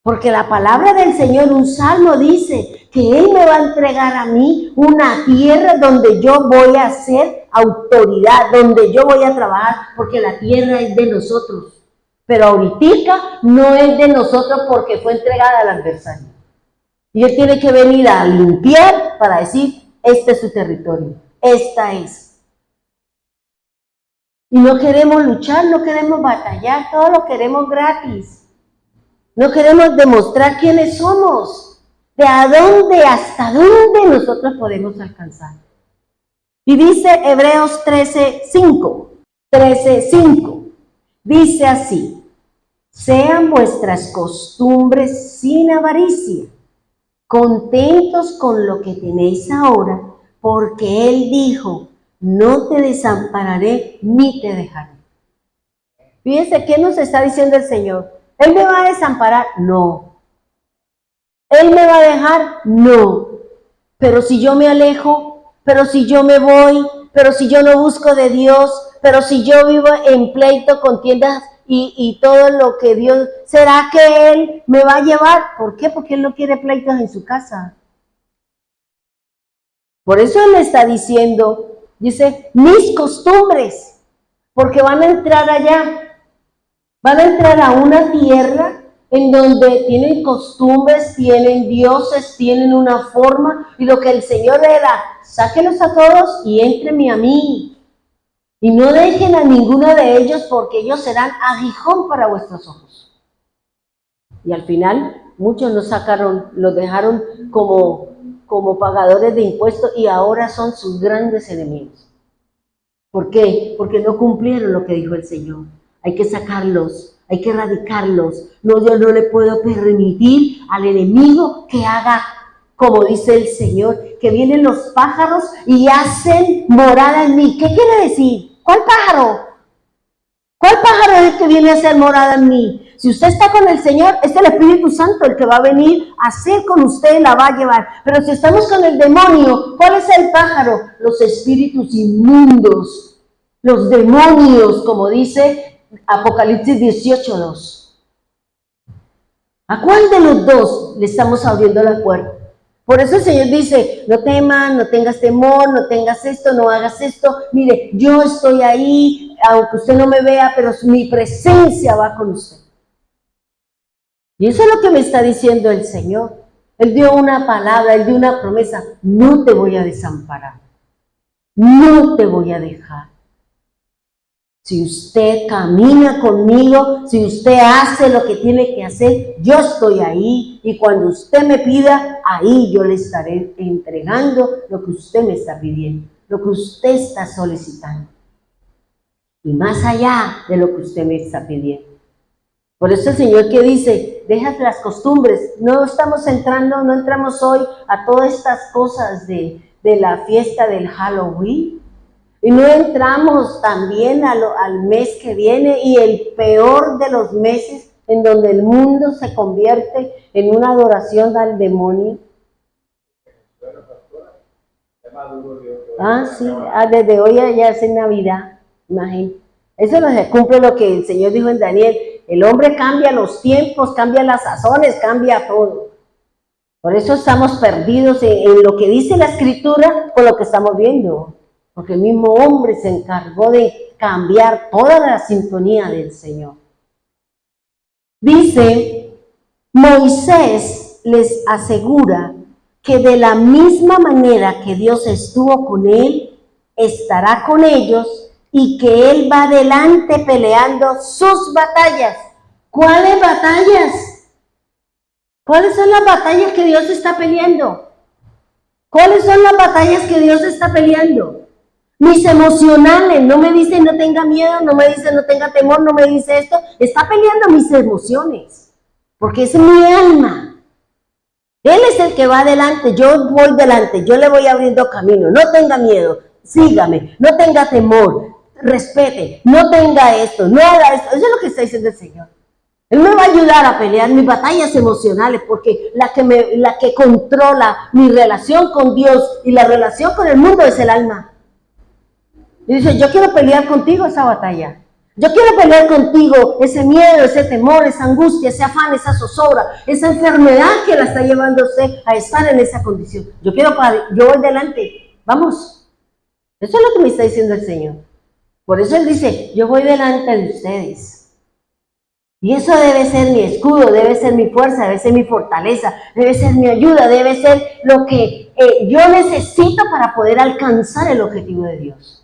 Porque la palabra del Señor, un salmo dice que Él me va a entregar a mí una tierra donde yo voy a ser autoridad, donde yo voy a trabajar, porque la tierra es de nosotros. Pero ahorita no es de nosotros porque fue entregada al adversario. Y Él tiene que venir a limpiar para decir, este es su territorio, esta es. Y no queremos luchar, no queremos batallar, todo lo queremos gratis. No queremos demostrar quiénes somos, de a dónde, hasta dónde nosotros podemos alcanzar. Y dice Hebreos 13:5, dice así, sean vuestras costumbres sin avaricia, contentos con lo que tenéis ahora, porque Él dijo, no te desampararé ni te dejaré. Fíjense, ¿qué nos está diciendo el Señor? ¿Él me va a desamparar? No. ¿Él me va a dejar? No. Pero si yo me alejo, pero si yo me voy, pero si yo no busco de Dios, pero si yo vivo en pleito, contiendas y todo lo que Dios, ¿será que Él me va a llevar? ¿Por qué? Porque Él no quiere pleitos en su casa. Por eso Él está diciendo, dice, mis costumbres, porque van a entrar allá. Van a entrar a una tierra en donde tienen costumbres, tienen dioses, tienen una forma, y lo que el Señor era, sáquenlos a todos y éntrenme a mí. Y no dejen a ninguno de ellos porque ellos serán aguijón para vuestros ojos. Y al final, muchos los dejaron como pagadores de impuestos y ahora son sus grandes enemigos. ¿Por qué? Porque no cumplieron lo que dijo el Señor. Hay que sacarlos, hay que erradicarlos. No, yo no le puedo permitir al enemigo que haga como dice el Señor, que vienen los pájaros y hacen morada en mí. ¿Qué quiere decir? ¿Cuál pájaro? ¿Cuál pájaro es el que viene a hacer morada en mí? Si usted está con el Señor, es el Espíritu Santo el que va a venir a hacer con usted, la va a llevar. Pero si estamos con el demonio, ¿cuál es el pájaro? Los espíritus inmundos, los demonios, como dice Apocalipsis 18:2. ¿A cuál de los dos le estamos abriendo la puerta? Por eso el Señor dice, no temas, no tengas temor, no tengas esto, no hagas esto. Mire, yo estoy ahí, aunque usted no me vea, pero mi presencia va con usted. Y eso es lo que me está diciendo el Señor. Él dio una palabra, Él dio una promesa. No te voy a desamparar. No te voy a dejar. Si usted camina conmigo, si usted hace lo que tiene que hacer, yo estoy ahí. Y cuando usted me pida, ahí yo le estaré entregando lo que usted me está pidiendo, lo que usted está solicitando. Y más allá de lo que usted me está pidiendo. Por eso el Señor que dice, deja las costumbres. No estamos entrando, no entramos hoy a todas estas cosas de la fiesta del Halloween. Y no entramos también al mes que viene y el peor de los meses en donde el mundo se convierte en una adoración al demonio. Sí, desde hoy ya es Navidad, imagínate. Eso no se cumple lo que el Señor dijo en Daniel. El hombre cambia los tiempos, cambia las sazones, cambia todo. Por eso estamos perdidos en lo que dice la Escritura con lo que estamos viendo. Porque el mismo hombre se encargó de cambiar toda la sintonía del Señor. Dice, Moisés les asegura que de la misma manera que Dios estuvo con él, estará con ellos y que él va adelante peleando sus batallas. ¿Cuáles batallas? ¿Cuáles son las batallas que Dios está peleando? ¿Cuáles son las batallas que Dios está peleando? Mis emocionales, no me dice no tenga miedo, no me dice no tenga temor, no me dice esto. Está peleando mis emociones, porque es mi alma. Él es el que va adelante, yo voy delante, yo le voy abriendo camino. No tenga miedo, sígame, no tenga temor, respete, no tenga esto, no haga esto. Eso es lo que está diciendo el Señor. Él me va a ayudar a pelear mis batallas emocionales, porque la que controla mi relación con Dios y la relación con el mundo es el alma. Y dice, yo quiero pelear contigo esa batalla. Yo quiero pelear contigo ese miedo, ese temor, esa angustia, ese afán, esa zozobra, esa enfermedad que la está llevando usted a estar en esa condición. Yo voy delante, vamos. Eso es lo que me está diciendo el Señor. Por eso Él dice, yo voy delante de ustedes. Y eso debe ser mi escudo, debe ser mi fuerza, debe ser mi fortaleza, debe ser mi ayuda, debe ser lo que yo necesito para poder alcanzar el objetivo de Dios.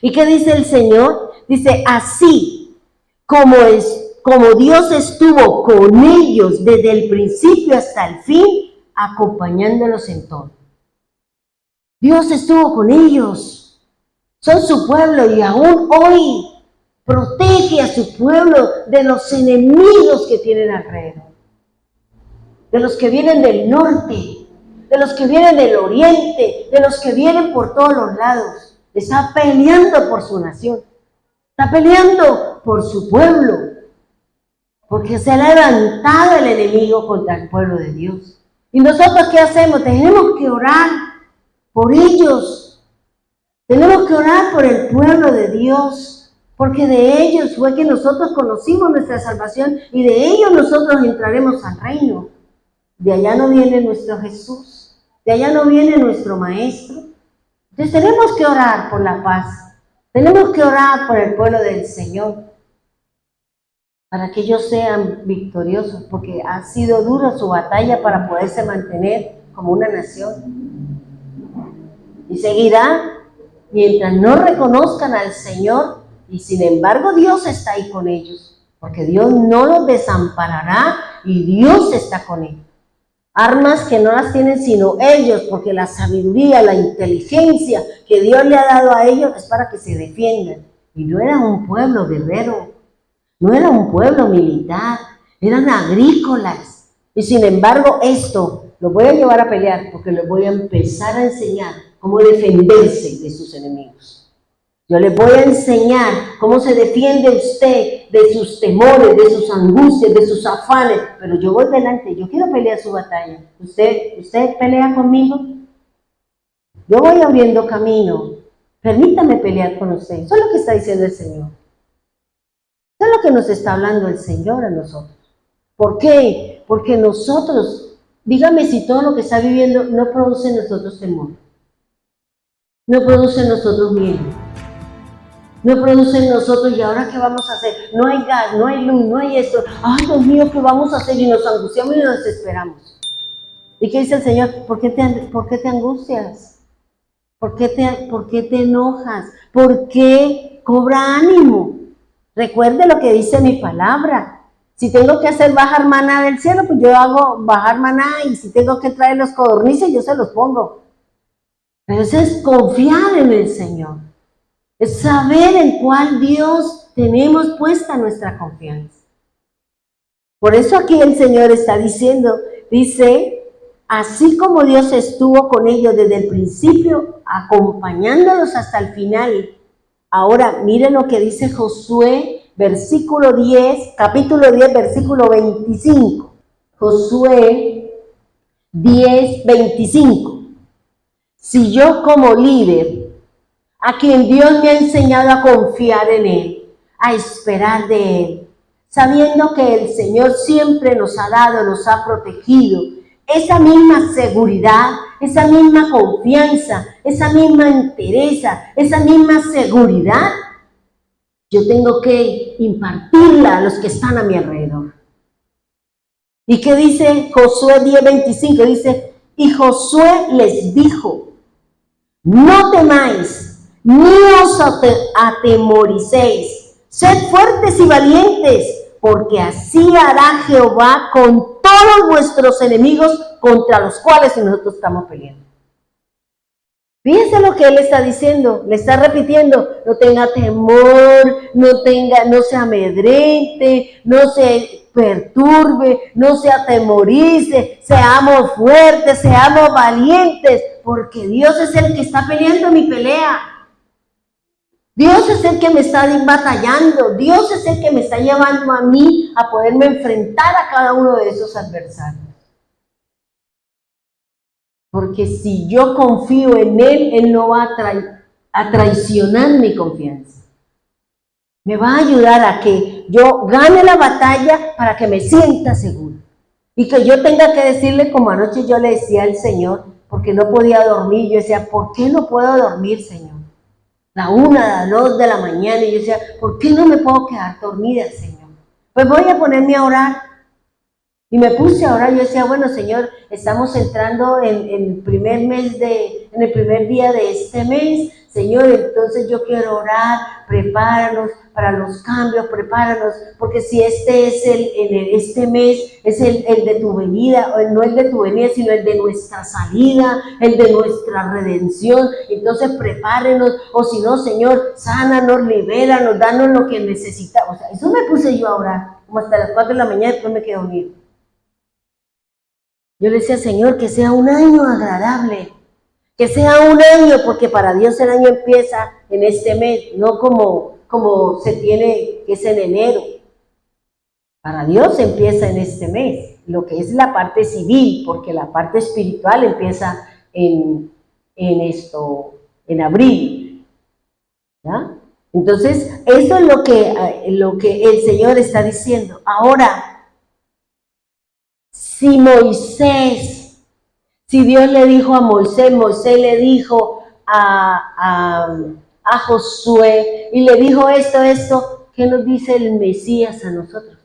¿Y qué dice el Señor? Dice, así como Dios estuvo con ellos desde el principio hasta el fin, acompañándolos en todo. Dios estuvo con ellos. Son su pueblo y aún hoy protege a su pueblo de los enemigos que tienen alrededor. De los que vienen del norte, de los que vienen del oriente, de los que vienen por todos los lados. Está peleando por su nación. Está peleando por su pueblo. Porque se ha levantado el enemigo contra el pueblo de Dios. ¿Y nosotros qué hacemos? Tenemos que orar por ellos. Tenemos que orar por el pueblo de Dios. Porque de ellos fue que nosotros conocimos nuestra salvación y de ellos nosotros entraremos al reino. De allá no viene nuestro Jesús. De allá no viene nuestro Maestro. Entonces tenemos que orar por la paz, tenemos que orar por el pueblo del Señor, para que ellos sean victoriosos, porque ha sido dura su batalla para poderse mantener como una nación. Y seguirá mientras no reconozcan al Señor, y sin embargo Dios está ahí con ellos, porque Dios no los desamparará y Dios está con ellos. armas que no las tienen sino ellos, porque la sabiduría, la inteligencia que Dios le ha dado a ellos es para que se defiendan. Y no era un pueblo guerrero, no era un pueblo militar, eran agrícolas. Y sin embargo esto lo voy a llevar a pelear porque les voy a empezar a enseñar cómo defenderse de sus enemigos. Yo les voy a enseñar cómo se defiende usted de sus temores, de sus angustias, de sus afanes. Pero yo voy delante, yo quiero pelear su batalla. ¿Usted pelea conmigo? Yo voy abriendo camino. Permítame pelear con usted. Eso es lo que está diciendo el Señor. Eso es lo que nos está hablando el Señor a nosotros. ¿Por qué? Porque nosotros, dígame si todo lo que está viviendo no produce en nosotros temor. No produce en nosotros miedo. No produce en nosotros, ¿y ahora qué vamos a hacer? No hay gas, no hay luz, no hay esto. Ay, Dios mío, ¿qué vamos a hacer? Y nos angustiamos y nos desesperamos. ¿Y qué dice el Señor? ¿Por qué te angustias? ¿Por qué te enojas? ¿Por qué cobra ánimo? Recuerde lo que dice mi palabra. Si tengo que hacer bajar maná del cielo, pues yo hago bajar maná, y si tengo que traer los codornices, yo se los pongo. Pero eso es confiar en el Señor. Es saber en cuál Dios tenemos puesta nuestra confianza. Por eso aquí el Señor está diciendo, dice, así como Dios estuvo con ellos desde el principio, acompañándolos hasta el final. Ahora, miren lo que dice Josué, versículo 10, capítulo 10, versículo 25. Josué 10, 25. Si yo como líder, a quien Dios me ha enseñado a confiar en Él, a esperar de Él, sabiendo que el Señor siempre nos ha dado, nos ha protegido, esa misma seguridad, esa misma confianza, esa misma entereza, esa misma seguridad, yo tengo que impartirla a los que están a mi alrededor. ¿Y qué dice Josué 10:25? Dice, y Josué les dijo, no temáis, ni os atemoricéis, sed fuertes y valientes, porque así hará Jehová con todos vuestros enemigos contra los cuales nosotros estamos peleando. Fíjense lo que él está diciendo, le está repitiendo, no tenga temor, no se amedrente, no se perturbe, no se atemorice, seamos fuertes, seamos valientes, porque Dios es el que está peleando mi pelea. Dios es el que me está batallando, Dios es el que me está llevando a mí a poderme enfrentar a cada uno de esos adversarios. Porque si yo confío en Él, Él no va a traicionar mi confianza. Me va a ayudar a que yo gane la batalla para que me sienta seguro. Y que yo tenga que decirle, como anoche yo le decía al Señor, porque no podía dormir, yo decía, ¿por qué no puedo dormir, Señor? La 1, la 2 de la mañana, y yo decía, ¿por qué no me puedo quedar dormida, Señor? Pues voy a ponerme a orar. Y me puse a orar, yo decía, bueno, Señor, estamos entrando en el primer día de este mes, Señor, entonces yo quiero orar, prepáranos para los cambios, prepáranos, porque si este es este mes es el de tu venida, o no el de tu venida, sino el de nuestra salida, el de nuestra redención, entonces prepárenos, o si no, Señor, sánanos, libéranos, danos lo que necesitamos. O sea, eso me puse yo a orar, como hasta las 4 de la mañana, después me quedé dormido. Yo le decía, Señor, que sea un año agradable, que sea un año, porque para Dios el año empieza en este mes, no como se tiene, que es en enero. Para Dios empieza en este mes, lo que es la parte civil, porque la parte espiritual empieza en abril. ¿Ya? Entonces, eso es lo que el Señor está diciendo. Ahora, si Dios le dijo a Moisés, Moisés le dijo a Josué y le dijo esto, ¿qué nos dice el Mesías a nosotros?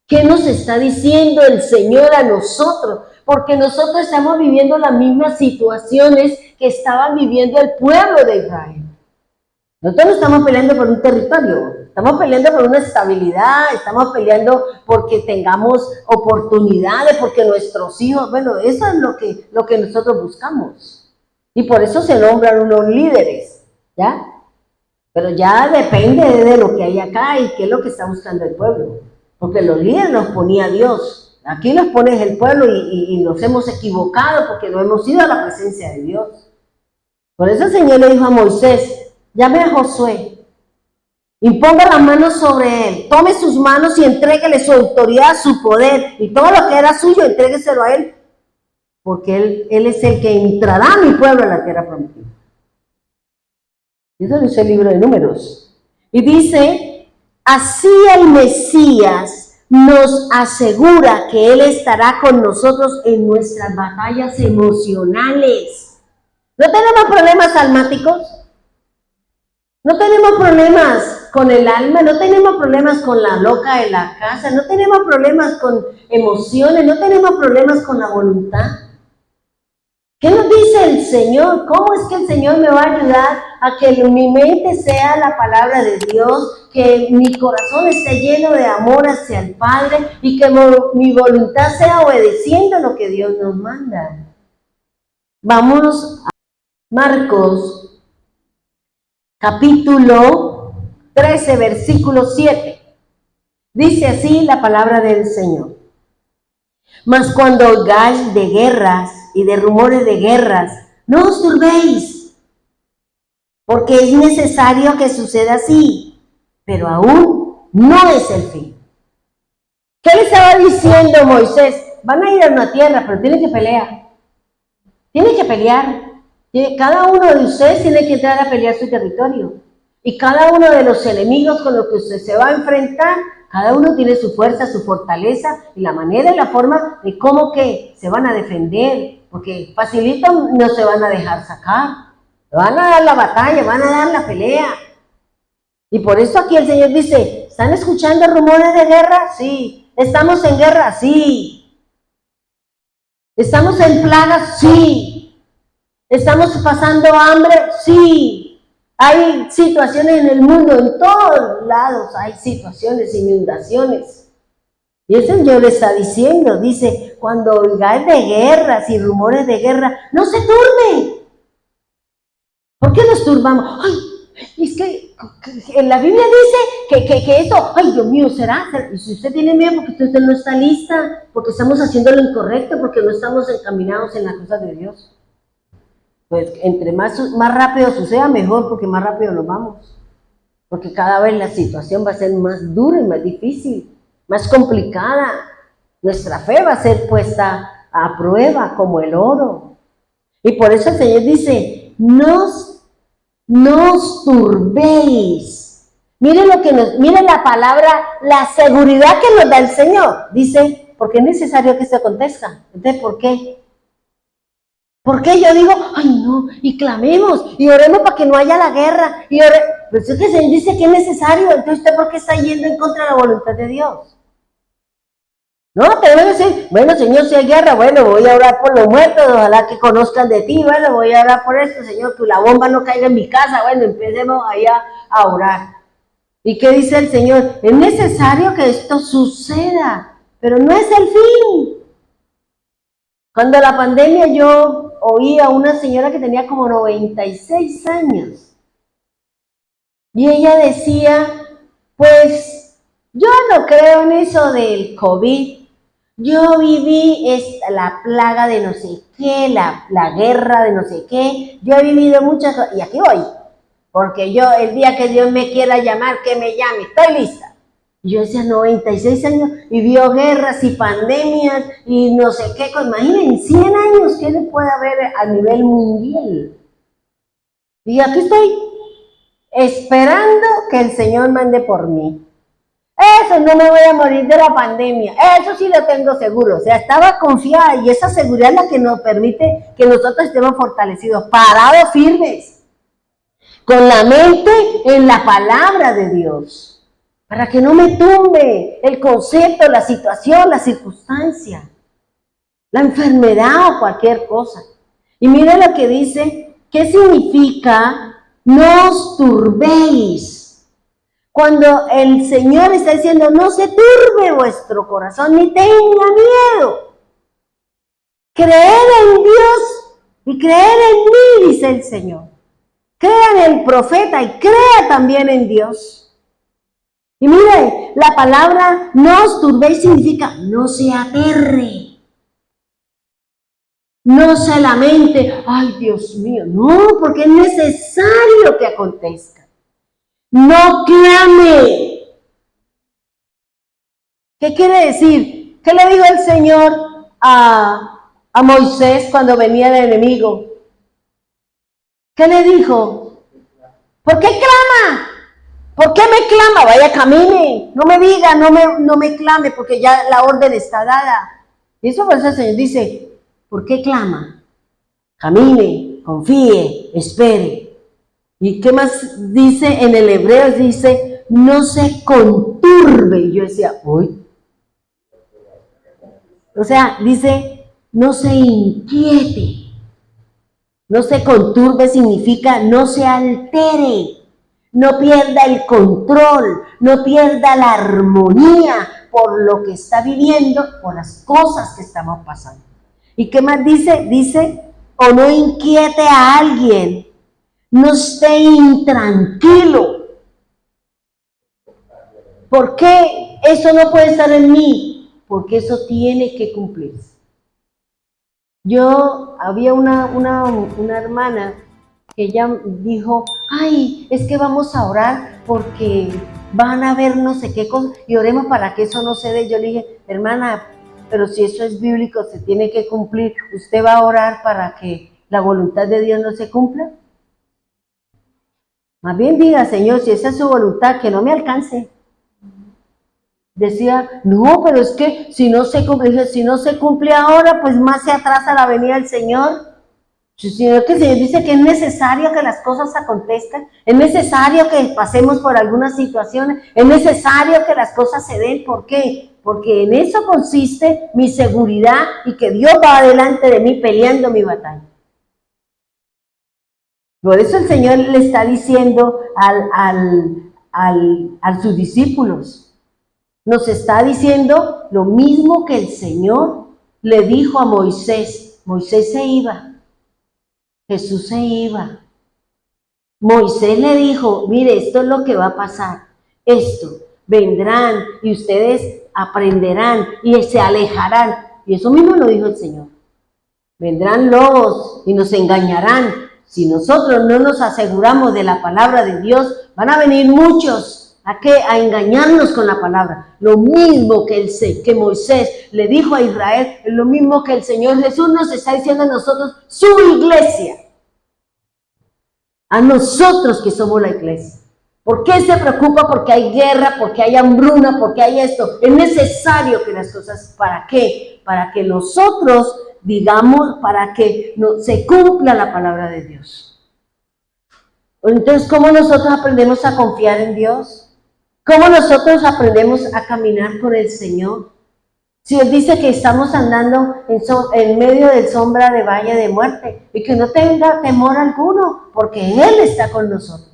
¿Qué nos está diciendo el Señor a nosotros? Porque nosotros estamos viviendo las mismas situaciones que estaban viviendo el pueblo de Israel. Nosotros no estamos peleando por un territorio, Estamos peleando por una estabilidad, estamos peleando porque tengamos oportunidades, porque nuestros hijos, bueno, eso es lo que nosotros buscamos. Y por eso se nombran unos líderes, ¿ya? Pero ya depende de lo que hay acá y qué es lo que está buscando el pueblo. Porque los líderes los ponía Dios. Aquí los pone el pueblo y nos hemos equivocado porque no hemos ido a la presencia de Dios. Por eso el Señor le dijo a Moisés, llame a Josué, imponga las manos sobre él, tome sus manos y entréguele su autoridad, su poder, y todo lo que era suyo, entrégueselo a él, porque él es el que entrará a mi pueblo a la tierra prometida. Y eso dice el libro de Números. Y dice, así el Mesías nos asegura que Él estará con nosotros en nuestras batallas emocionales. ¿No tenemos problemas almáticos? No tenemos problemas con el alma, no tenemos problemas con la loca de la casa, no tenemos problemas con emociones, no tenemos problemas con la voluntad. ¿Qué nos dice el Señor? ¿Cómo es que el Señor me va a ayudar a que mi mente sea la palabra de Dios, que mi corazón esté lleno de amor hacia el Padre y que mi voluntad sea obedeciendo lo que Dios nos manda? Vamos a Marcos, capítulo 13, versículo 7. Dice así la palabra del Señor. Mas cuando oigáis de guerras y de rumores de guerras, no os turbéis, porque es necesario que suceda así, pero aún no es el fin. ¿Qué le estaba diciendo Moisés? Van a ir a una tierra, pero tienen que pelear. Tienen que pelear. Cada uno de ustedes tiene que entrar a pelear su territorio. Y cada uno de los enemigos con los que usted se va a enfrentar, cada uno tiene su fuerza, su fortaleza y la manera y la forma de cómo que se van a defender. Porque facilito no se van a dejar sacar. Van a dar la batalla, van a dar la pelea. Y por eso aquí el Señor dice, ¿están escuchando rumores de guerra? Sí. ¿Estamos en guerra? Sí. ¿Estamos en plagas? Sí. ¿Estamos pasando hambre? Sí. Hay situaciones en el mundo, en todos lados hay situaciones, inundaciones. Y el Señor le está diciendo, dice, cuando oigáis de guerras y rumores de guerra, no se turben. ¿Por qué nos turbamos? Ay, es que en la Biblia dice que esto, ay Dios mío, ¿será? Y si usted tiene miedo porque usted no está lista, porque estamos haciendo lo incorrecto, porque no estamos encaminados en las cosas de Dios. Pues entre más rápido suceda, mejor, porque más rápido nos vamos. Porque cada vez la situación va a ser más dura y más difícil, más complicada. Nuestra fe va a ser puesta a prueba como el oro. Y por eso el Señor dice, no os turbéis. Miren la palabra, la seguridad que nos da el Señor. Dice, porque es necesario que esto acontezca. Entonces, ¿por qué? ¿Por qué yo digo, ay no, y clamemos, y oremos para que no haya la guerra, Pues es que el Señor dice que es necesario, entonces ¿usted por qué está yendo en contra de la voluntad de Dios? No, tenemos que decir, bueno Señor, si hay guerra, bueno, voy a orar por los muertos, ojalá que conozcan de ti, bueno, voy a orar por esto, Señor, que la bomba no caiga en mi casa, bueno, empecemos allá a orar. ¿Y qué dice el Señor? Es necesario que esto suceda, pero no es el fin. Cuando la pandemia yo oí a una señora que tenía como 96 años y ella decía, pues yo no creo en eso del COVID, yo viví la plaga de no sé qué, la guerra de no sé qué, yo he vivido muchas cosas y aquí voy, porque yo el día que Dios me quiera llamar, que me llame, estoy lista. Y yo decía, 96 años, y vio guerras y pandemias y no sé qué. Imaginen, 100 años, ¿qué le puede haber a nivel mundial? Y aquí estoy, esperando que el Señor mande por mí. Eso, no me voy a morir de la pandemia, eso sí lo tengo seguro. O sea, estaba confiada y esa seguridad es la que nos permite que nosotros estemos fortalecidos, parados firmes, con la mente en la palabra de Dios. Para que no me tumbe el concepto, la situación, la circunstancia, la enfermedad o cualquier cosa. Y mire lo que dice, ¿qué significa? No os turbéis. Cuando el Señor está diciendo, no se turbe vuestro corazón, ni tenga miedo. Creed en Dios y creed en mí, dice el Señor. Crea en el profeta y crea también en Dios. Y mire, la palabra no os turbéis significa no se aterre. No se lamente, ay Dios mío, no, porque es necesario que acontezca. No clame. ¿Qué quiere decir? ¿Qué le dijo el Señor a Moisés cuando venía el enemigo? ¿Qué le dijo? ¿Por qué clama? ¿Por qué me clama? Vaya, camine. No me diga, no me clame, porque ya la orden está dada. Y eso por eso el Señor dice, ¿por qué clama? Camine, confíe, espere. ¿Y qué más dice en el hebreo? Dice, no se conturbe. Y yo decía, uy. O sea, dice, no se inquiete. No se conturbe significa no se altere. No pierda el control, no pierda la armonía por lo que está viviendo, por las cosas que estamos pasando. ¿Y qué más dice? Dice, o no inquiete a alguien, no esté intranquilo. ¿Por qué eso no puede estar en mí? Porque eso tiene que cumplirse. Había una hermana que ella dijo, ay, es que vamos a orar porque van a ver no sé qué cosa y oremos para que eso no se dé. Yo le dije, hermana, pero si eso es bíblico, se tiene que cumplir. ¿Usted va a orar para que la voluntad de Dios no se cumpla? Más bien diga, Señor, si esa es su voluntad, que no me alcance. Decía, no, pero es que si no se cumple, dije, si no se cumple ahora, pues más se atrasa la venida del Señor. Sino que el Señor dice que es necesario que las cosas acontezcan, es necesario que pasemos por algunas situaciones, es necesario que las cosas se den. ¿Por qué? Porque en eso consiste mi seguridad y que Dios va delante de mí peleando mi batalla. Por eso el Señor le está diciendo a sus discípulos, nos está diciendo lo mismo que el Señor le dijo a Moisés. Moisés se iba. Jesús se iba. Moisés le dijo, mire, esto es lo que va a pasar. Esto, vendrán y ustedes aprenderán y se alejarán. Y eso mismo lo dijo el Señor. Vendrán lobos y nos engañarán. Si nosotros no nos aseguramos de la palabra de Dios, van a venir muchos a engañarnos con la palabra. Lo mismo que Moisés le dijo a Israel, es lo mismo que el Señor Jesús nos está diciendo a nosotros, su iglesia. A nosotros que somos la iglesia. ¿Por qué se preocupa? Porque hay guerra, porque hay hambruna, porque hay esto. Es necesario que las cosas, ¿para qué? Para que nosotros digamos, para que se cumpla la palabra de Dios. Entonces, ¿cómo nosotros aprendemos a confiar en Dios? ¿Cómo nosotros aprendemos a caminar con el Señor? Si Él dice que estamos andando en medio de sombra de valle de muerte y que no tenga temor alguno, porque Él está con nosotros.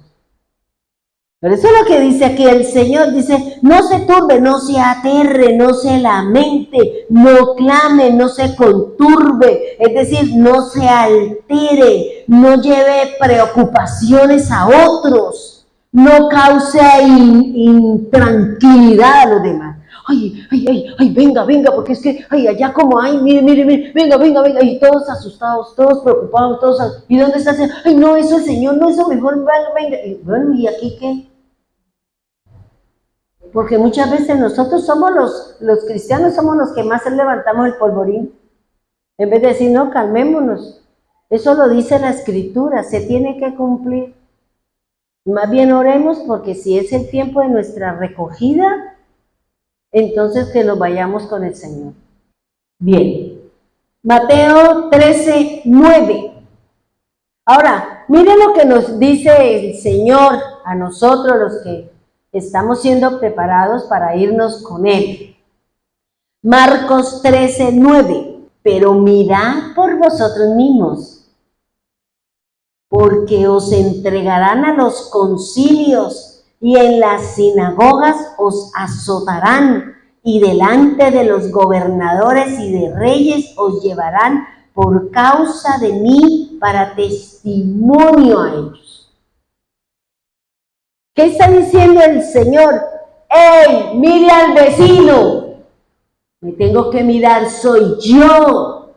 Pero eso es lo que dice aquí el Señor, dice, no se turbe, no se aterre, no se lamente, no clame, no se conturbe, es decir, no se altere, no lleve preocupaciones a otros, no cause intranquilidad a los demás. Ay, venga, porque es que, allá como hay, mire, venga, y todos asustados, todos preocupados, ¿y dónde está el Señor? Ay, no, eso el Señor, no, eso mejor, venga, y bueno, ¿y aquí qué? Porque muchas veces nosotros somos los cristianos, somos los que más levantamos el polvorín, en vez de decir, no, calmémonos, eso lo dice la Escritura, se tiene que cumplir. Más bien oremos, porque si es el tiempo de nuestra recogida, entonces que nos vayamos con el Señor. Bien, Mateo 13:9. Ahora, miren lo que nos dice el Señor a nosotros, los que estamos siendo preparados para irnos con Él. Marcos 13:9. Pero mirad por vosotros mismos, porque os entregarán a los concilios y en las sinagogas os azotarán, y delante de los gobernadores y de reyes os llevarán por causa de mí para testimonio a ellos. ¿Qué está diciendo el Señor? ¡Ey, mire al vecino! Me tengo que mirar, soy yo.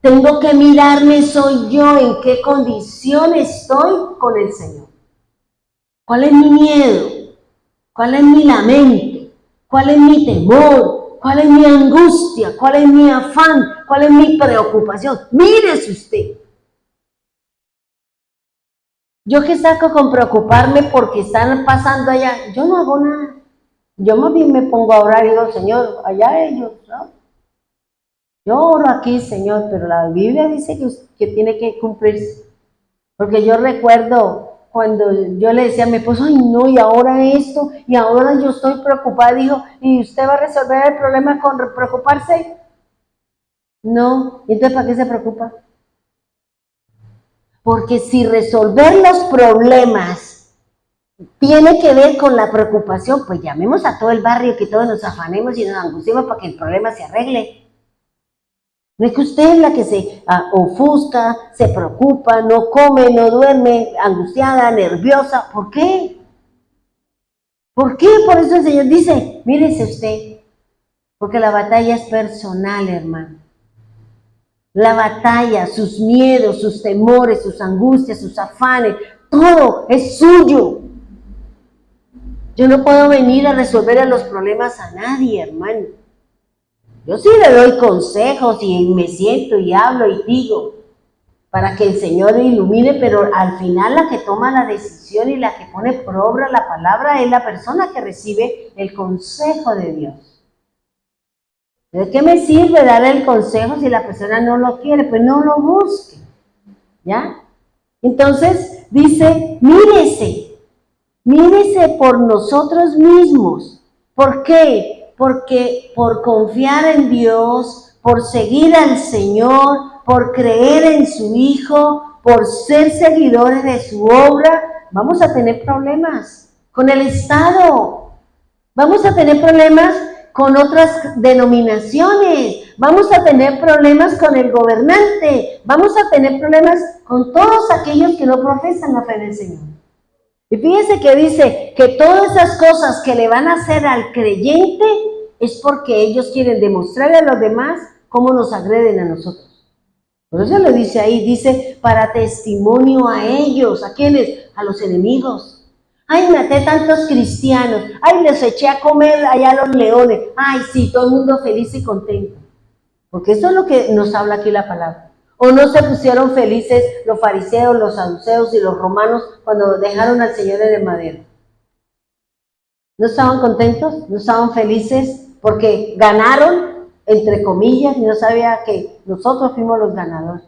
Tengo que mirarme, soy yo, en qué condición estoy con el Señor. ¿Cuál es mi miedo? ¿Cuál es mi lamento? ¿Cuál es mi temor? ¿Cuál es mi angustia? ¿Cuál es mi afán? ¿Cuál es mi preocupación? Mírese usted. Yo que saco con preocuparme porque están pasando allá, yo no hago nada. Yo más bien me pongo a orar y digo, Señor, allá ellos, ¿no? Yo oro aquí, Señor, pero la Biblia dice que tiene que cumplirse. Porque yo recuerdo cuando yo le decía a mi esposo, ay no, y ahora esto, y ahora yo estoy preocupada, dijo, ¿y usted va a resolver el problema con preocuparse? No, entonces ¿para qué se preocupa? Porque si resolver los problemas tiene que ver con la preocupación, pues llamemos a todo el barrio, que todos nos afanemos y nos angustiemos para que el problema se arregle. No es que usted es la que se ofusca, se preocupa, no come, no duerme, angustiada, nerviosa. ¿Por qué? ¿Por qué? Por eso el Señor dice, mírese usted, porque la batalla es personal, hermano. La batalla, sus miedos, sus temores, sus angustias, sus afanes, todo es suyo. Yo no puedo venir a resolver los problemas a nadie, hermano. Yo sí le doy consejos y me siento y hablo y digo para que el Señor ilumine, pero al final la que toma la decisión y la que pone por obra la palabra es la persona que recibe el consejo de Dios. ¿De qué me sirve darle el consejo si la persona no lo quiere? Pues no lo busque, ¿ya? Entonces dice, mírese por nosotros mismos. ¿Por qué? Porque por confiar en Dios, por seguir al Señor, por creer en su Hijo, por ser seguidores de su obra, vamos a tener problemas con el Estado, vamos a tener problemas con otras denominaciones, vamos a tener problemas con el gobernante, vamos a tener problemas con todos aquellos que no profesan la fe en el Señor. Y fíjense que dice que todas esas cosas que le van a hacer al creyente es porque ellos quieren demostrarle a los demás cómo nos agreden a nosotros. Por eso lo dice ahí, dice, para testimonio a ellos. ¿A quiénes? A los enemigos. Ay, maté tantos cristianos. Ay, les eché a comer allá a los leones. Ay, sí, todo el mundo feliz y contento. Porque eso es lo que nos habla aquí la palabra. ¿O no se pusieron felices los fariseos, los saduceos y los romanos cuando dejaron al Señor en el madero? ¿No estaban contentos? ¿No estaban felices? Porque ganaron, entre comillas, y no sabía que nosotros fuimos los ganadores.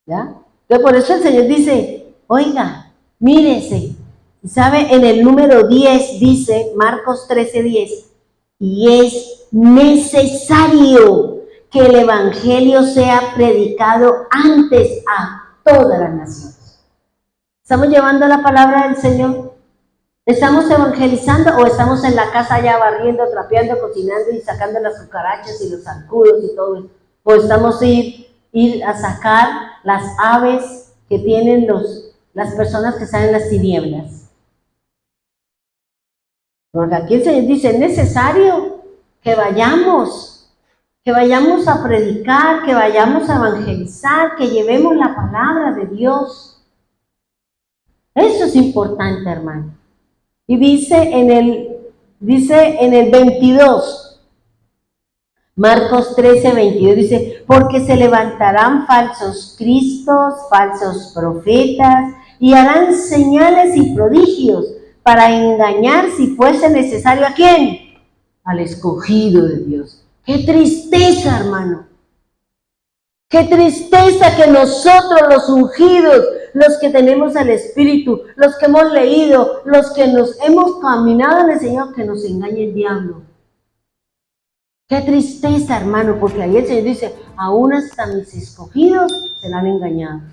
¿Ya? Entonces por eso el Señor dice, oiga, mírese. ¿Sabe? En el número 10 dice, Marcos 13:10, y es necesario que el Evangelio sea predicado antes a todas las naciones. ¿Estamos llevando la palabra del Señor? ¿Estamos evangelizando o estamos en la casa ya barriendo, trapeando, cocinando y sacando las cucarachas y los zancudos y todo eso? ¿O estamos ir a sacar las aves que tienen las personas que están en las tinieblas? Porque aquí el Señor dice, es necesario que vayamos a predicar, que vayamos a evangelizar, que llevemos la palabra de Dios. Eso es importante, hermano. Y dice en el 22, Marcos 13:22, dice, porque se levantarán falsos cristos, falsos profetas, y harán señales y prodigios para engañar, si fuese necesario, ¿a quién? Al escogido de Dios. ¡Qué tristeza, hermano! ¡Qué tristeza que nosotros, los ungidos, los que tenemos el Espíritu, los que hemos leído, los que nos hemos caminado en el Señor, que nos engañe el diablo! ¡Qué tristeza, hermano! Porque ahí el Señor dice, aún hasta mis escogidos serán engañados.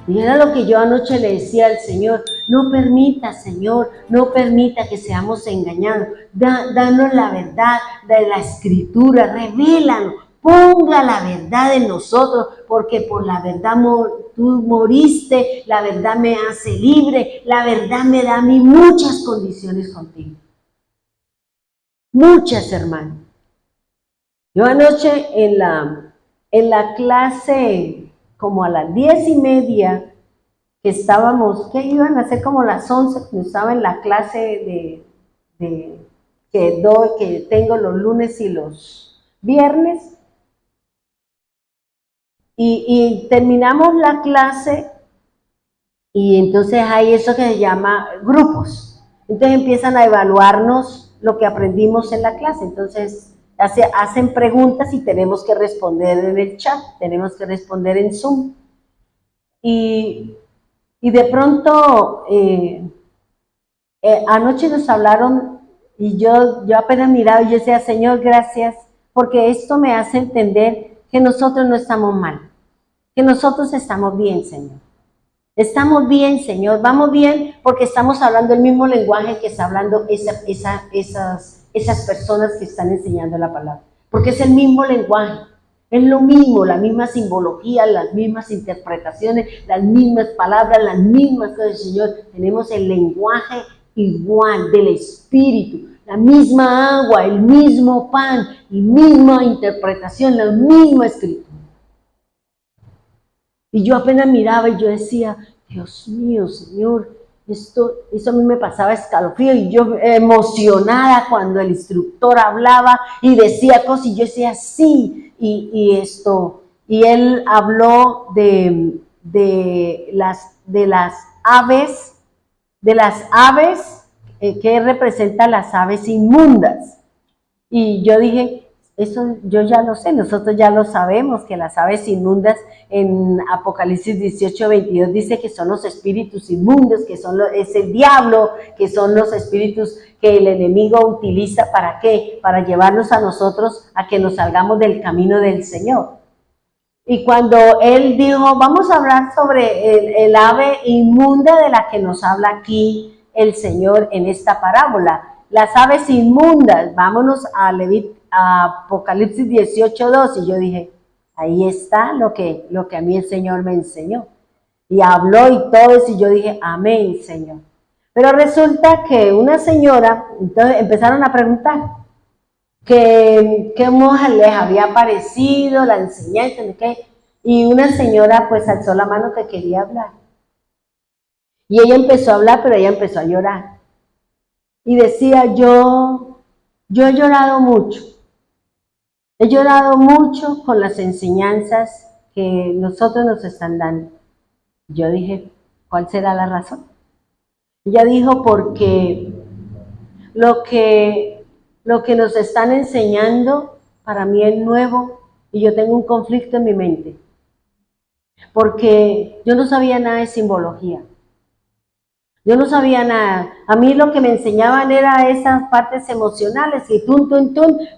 Y era lo que yo anoche le decía al Señor, no permita, Señor, no permita que seamos engañados. Danos la verdad de la Escritura, revélanos, ponga la verdad en nosotros, porque por la verdad tú moriste, la verdad me hace libre, la verdad me da a mí muchas condiciones contigo. Muchas, hermano. Yo anoche en la clase, como a las 10:30, que estábamos, que iban a ser como las 11, cuando estaba en la clase que tengo los lunes y los viernes, y terminamos la clase, y entonces hay eso que se llama grupos. Entonces empiezan a evaluarnos lo que aprendimos en la clase. Entonces hacen preguntas y tenemos que responder en el chat, tenemos que responder en Zoom. Y de pronto, anoche nos hablaron y yo apenas miraba y yo decía, Señor, gracias, porque esto me hace entender que nosotros no estamos mal, que nosotros estamos bien, Señor. Estamos bien, Señor, vamos bien porque estamos hablando el mismo lenguaje que está hablando esas personas que están enseñando la palabra. Porque es el mismo lenguaje, es lo mismo, la misma simbología, las mismas interpretaciones, las mismas palabras, las mismas cosas, Señor. Tenemos el lenguaje igual del Espíritu, la misma agua, el mismo pan, la misma interpretación, la misma escritura. Y yo apenas miraba y yo decía, Dios mío, Señor, eso a mí me pasaba escalofrío y yo emocionada cuando el instructor hablaba y decía cosas y yo decía, sí, y él habló de las aves, que representan las aves inmundas. Y yo dije, eso yo ya lo sé, nosotros ya lo sabemos, que las aves inmundas en Apocalipsis 18:22 dice que son los espíritus inmundos, que es el diablo, que son los espíritus que el enemigo utiliza, ¿para qué? Para llevarnos a nosotros a que nos salgamos del camino del Señor. Y cuando él dijo, vamos a hablar sobre el ave inmunda de la que nos habla aquí el Señor en esta parábola, las aves inmundas, vámonos a Apocalipsis 18:2, y yo dije, ahí está lo que a mí el Señor me enseñó. Y habló y todo eso, y yo dije, amén, Señor. Pero resulta que una señora, entonces empezaron a preguntar, qué monja les había parecido la enseñanza, y una señora pues alzó la mano que quería hablar. Y ella empezó a hablar, pero ella empezó a llorar. Y decía, yo he llorado mucho. He llorado mucho con las enseñanzas que nosotros nos están dando. Yo dije, ¿cuál será la razón? Ella dijo, porque lo que nos están enseñando para mí es nuevo y yo tengo un conflicto en mi mente. Porque yo no sabía nada de simbología. Yo no sabía nada. A mí lo que me enseñaban era esas partes emocionales y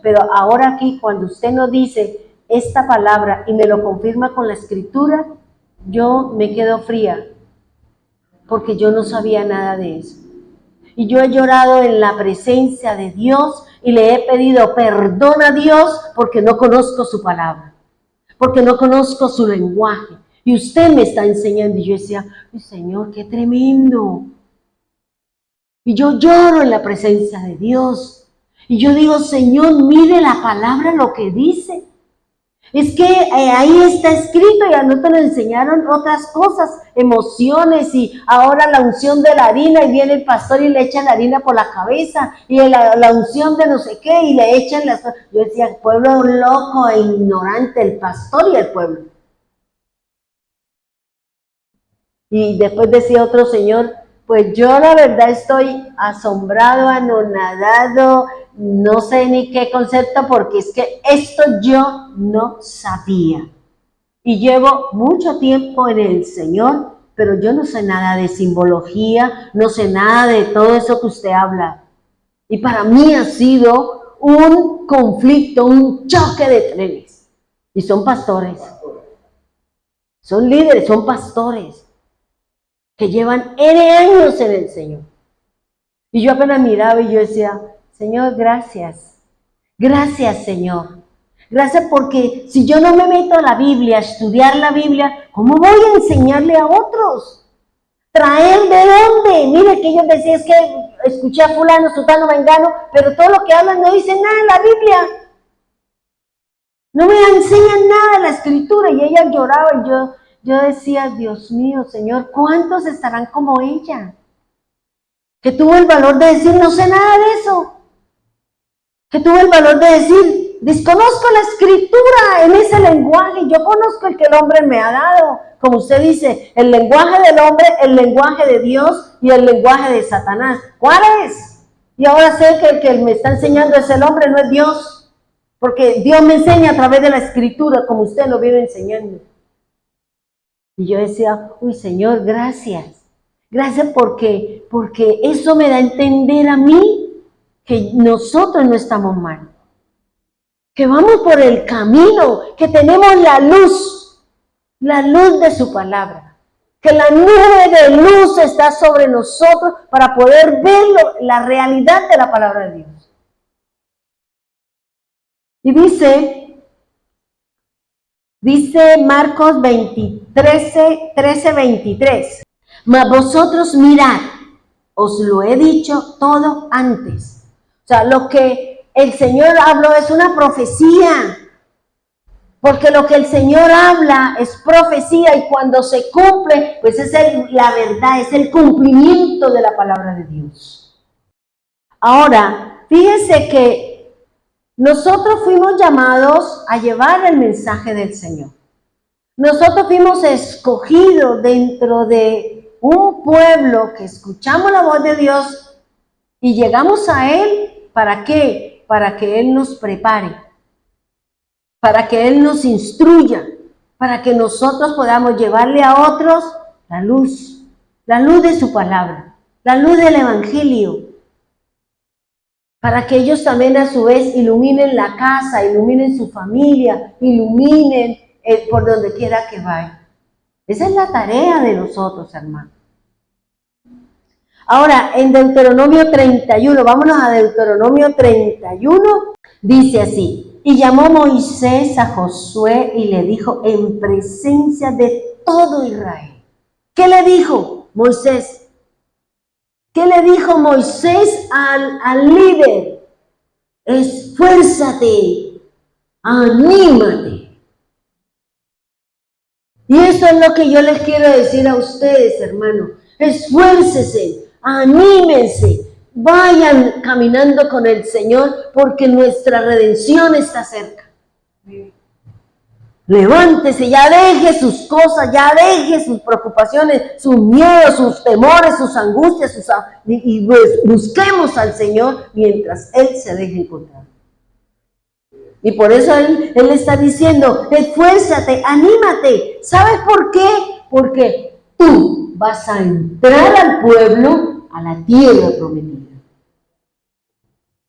pero ahora aquí cuando usted nos dice esta palabra y me lo confirma con la escritura, yo me quedo fría porque yo no sabía nada de eso. Y yo he llorado en la presencia de Dios y le he pedido perdón a Dios porque no conozco su palabra, porque no conozco su lenguaje. Y usted me está enseñando. Y yo decía, Señor, qué tremendo. Y yo lloro en la presencia de Dios. Y yo digo, Señor, mire la palabra lo que dice. Es que ahí está escrito y a nosotros nos enseñaron otras cosas, emociones y ahora la unción de la harina y viene el pastor y le echa la harina por la cabeza y la unción de no sé qué y le echan las cosas. Yo decía, el pueblo loco e ignorante, el pastor y el pueblo. Y después decía otro señor, pues yo la verdad estoy asombrado, anonadado, no sé ni qué concepto, porque es que esto yo no sabía. Y llevo mucho tiempo en el Señor, pero yo no sé nada de simbología, no sé nada de todo eso que usted habla. Y para mí ha sido un conflicto, un choque de trenes. Y son pastores, son líderes, son pastores. que llevan N años en el Señor. Y yo apenas miraba y yo decía, Señor, gracias. Gracias, Señor. Gracias porque si yo no me meto a la Biblia, a estudiar la Biblia, ¿cómo voy a enseñarle a otros? ¿Traer de dónde? Mire que ellos decían, es que escuché a fulano, sutano, mengano, pero todo lo que hablan no dice nada en la Biblia. No me enseñan nada de la Escritura. Y ella lloraba y yo decía, Dios mío, Señor, ¿cuántos estarán como ella? Que tuvo el valor de decir, no sé nada de eso. Que tuvo el valor de decir, desconozco la Escritura en ese lenguaje, yo conozco el que el hombre me ha dado. Como usted dice, el lenguaje del hombre, el lenguaje de Dios y el lenguaje de Satanás. ¿Cuál es? Y ahora sé que el que me está enseñando es el hombre, no es Dios. Porque Dios me enseña a través de la Escritura, como usted lo viene enseñando. Y yo decía, uy, Señor, gracias. Gracias porque eso me da a entender a mí que nosotros no estamos mal. Que vamos por el camino, que tenemos la luz de su palabra. Que la nube de luz está sobre nosotros para poder ver la realidad de la palabra de Dios. Y dice Marcos 13:23, mas vosotros mirad, os lo he dicho todo antes. O sea, lo que el Señor habló es una profecía, porque lo que el Señor habla es profecía y cuando se cumple, pues es la verdad, es el cumplimiento de la palabra de Dios. Ahora, fíjense que nosotros fuimos llamados a llevar el mensaje del Señor. Nosotros fuimos escogidos dentro de un pueblo que escuchamos la voz de Dios y llegamos a Él. ¿Para qué? Para que Él nos prepare, para que Él nos instruya, para que nosotros podamos llevarle a otros la luz de su palabra, la luz del Evangelio, para que ellos también a su vez iluminen la casa, iluminen su familia, iluminen por donde quiera que vayan. Esa es la tarea de nosotros, hermanos. Ahora, en Deuteronomio 31, vámonos a Deuteronomio 31, dice así, y llamó Moisés a Josué y le dijo en presencia de todo Israel. ¿Qué le dijo Moisés? ¿Qué le dijo Moisés al líder? Esfuérzate, anímate. Y eso es lo que yo les quiero decir a ustedes, hermanos. Esfuércese. Anímense, vayan caminando con el Señor porque nuestra redención está cerca. Levántese, ya deje sus cosas, ya deje sus preocupaciones, sus miedos, sus temores, sus angustias, y busquemos al Señor mientras Él se deje encontrar. Y por eso Él está diciendo, esfuérzate, anímate. ¿Sabes por qué? Porque tú vas a entrar al pueblo, a la tierra prometida.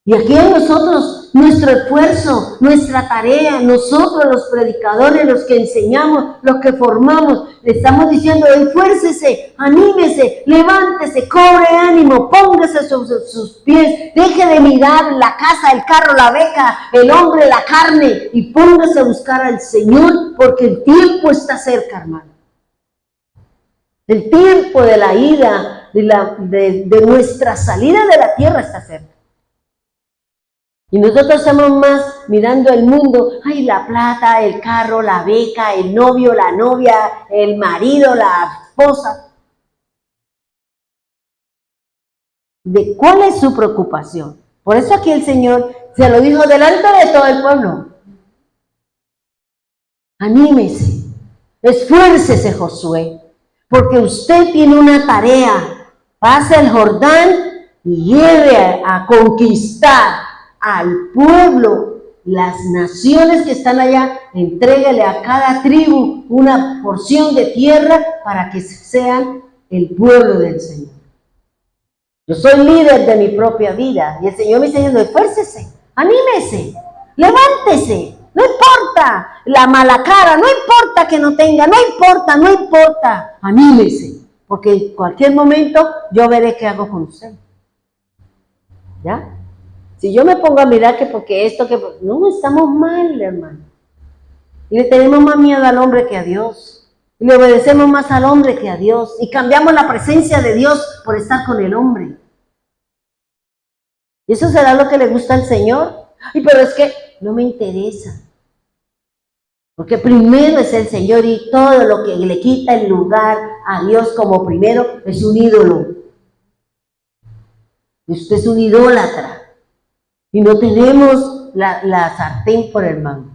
Y aquí en nosotros, nuestro esfuerzo, nuestra tarea, nosotros los predicadores, los que enseñamos, los que formamos, le estamos diciendo, esfuércese, anímese, levántese, cobre ánimo, póngase sobre sus pies, deje de mirar la casa, el carro, la beca, el hombre, la carne, y póngase a buscar al Señor, porque el tiempo está cerca, hermano. El tiempo de la ida, de nuestra salida de la tierra está cerca. Y nosotros estamos más mirando el mundo, ay, la plata, el carro, la beca, el novio, la novia, el marido, la esposa. ¿De cuál es su preocupación? Por eso aquí el Señor se lo dijo delante de todo el pueblo. Anímese, esfuércese, Josué, porque usted tiene una tarea. Pase el Jordán y lleve a conquistar al pueblo, las naciones que están allá, entrégale a cada tribu una porción de tierra para que sean el pueblo del Señor. Yo soy líder de mi propia vida y el Señor me está diciendo, esfuércese, anímese, levántese, no importa la mala cara, no importa que no tenga, no importa, anímese, porque en cualquier momento yo veré qué hago con usted. ¿Ya? Si yo me pongo a mirar que porque esto, que... No, estamos mal, hermano. Y le tenemos más miedo al hombre que a Dios. Y le obedecemos más al hombre que a Dios. Y cambiamos la presencia de Dios por estar con el hombre. ¿Y eso será lo que le gusta al Señor? Y pero es que no me interesa. Porque primero es el Señor y todo lo que le quita el lugar a Dios como primero es un ídolo. Usted es un idólatra. Y no tenemos la sartén por el mango.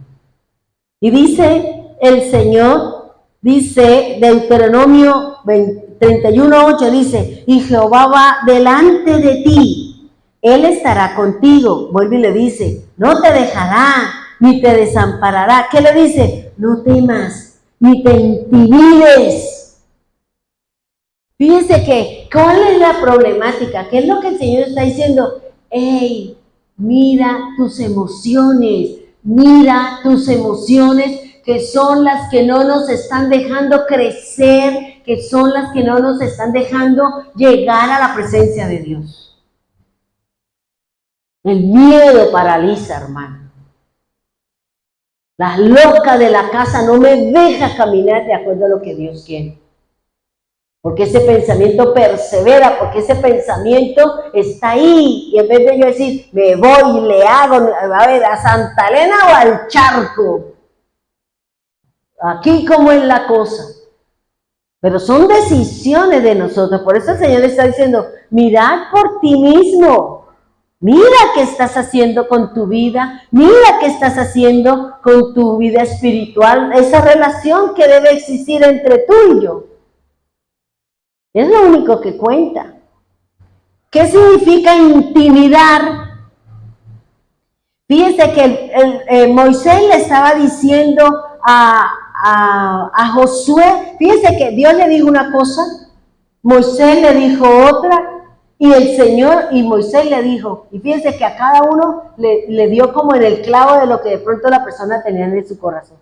Y dice el Señor, dice Deuteronomio 31:8, dice, y Jehová va delante de ti, Él estará contigo. Vuelve y le dice, no te dejará, ni te desamparará. ¿Qué le dice? No temas, ni te intimides. Fíjese que, ¿cuál es la problemática? ¿Qué es lo que el Señor está diciendo? ¡Ey! Mira tus emociones, que son las que no nos están dejando crecer, que son las que no nos están dejando llegar a la presencia de Dios. El miedo paraliza, hermano. La loca de la casa no me deja caminar de acuerdo a lo que Dios quiere. Porque ese pensamiento persevera, porque ese pensamiento está ahí. Y en vez de yo decir, me voy y le hago, a ver, a Santa Elena o al charco. Aquí como es la cosa. Pero son decisiones de nosotros. Por eso el Señor está diciendo, mirad por ti mismo. Mira qué estás haciendo con tu vida. Mira qué estás haciendo con tu vida espiritual. Esa relación que debe existir entre tú y yo. Es lo único que cuenta. ¿Qué significa intimidar? Fíjense que Moisés le estaba diciendo a Josué, fíjense que Dios le dijo una cosa, Moisés le dijo otra, y el Señor y Moisés le dijo, y fíjense que a cada uno le dio como en el clavo de lo que de pronto la persona tenía en su corazón.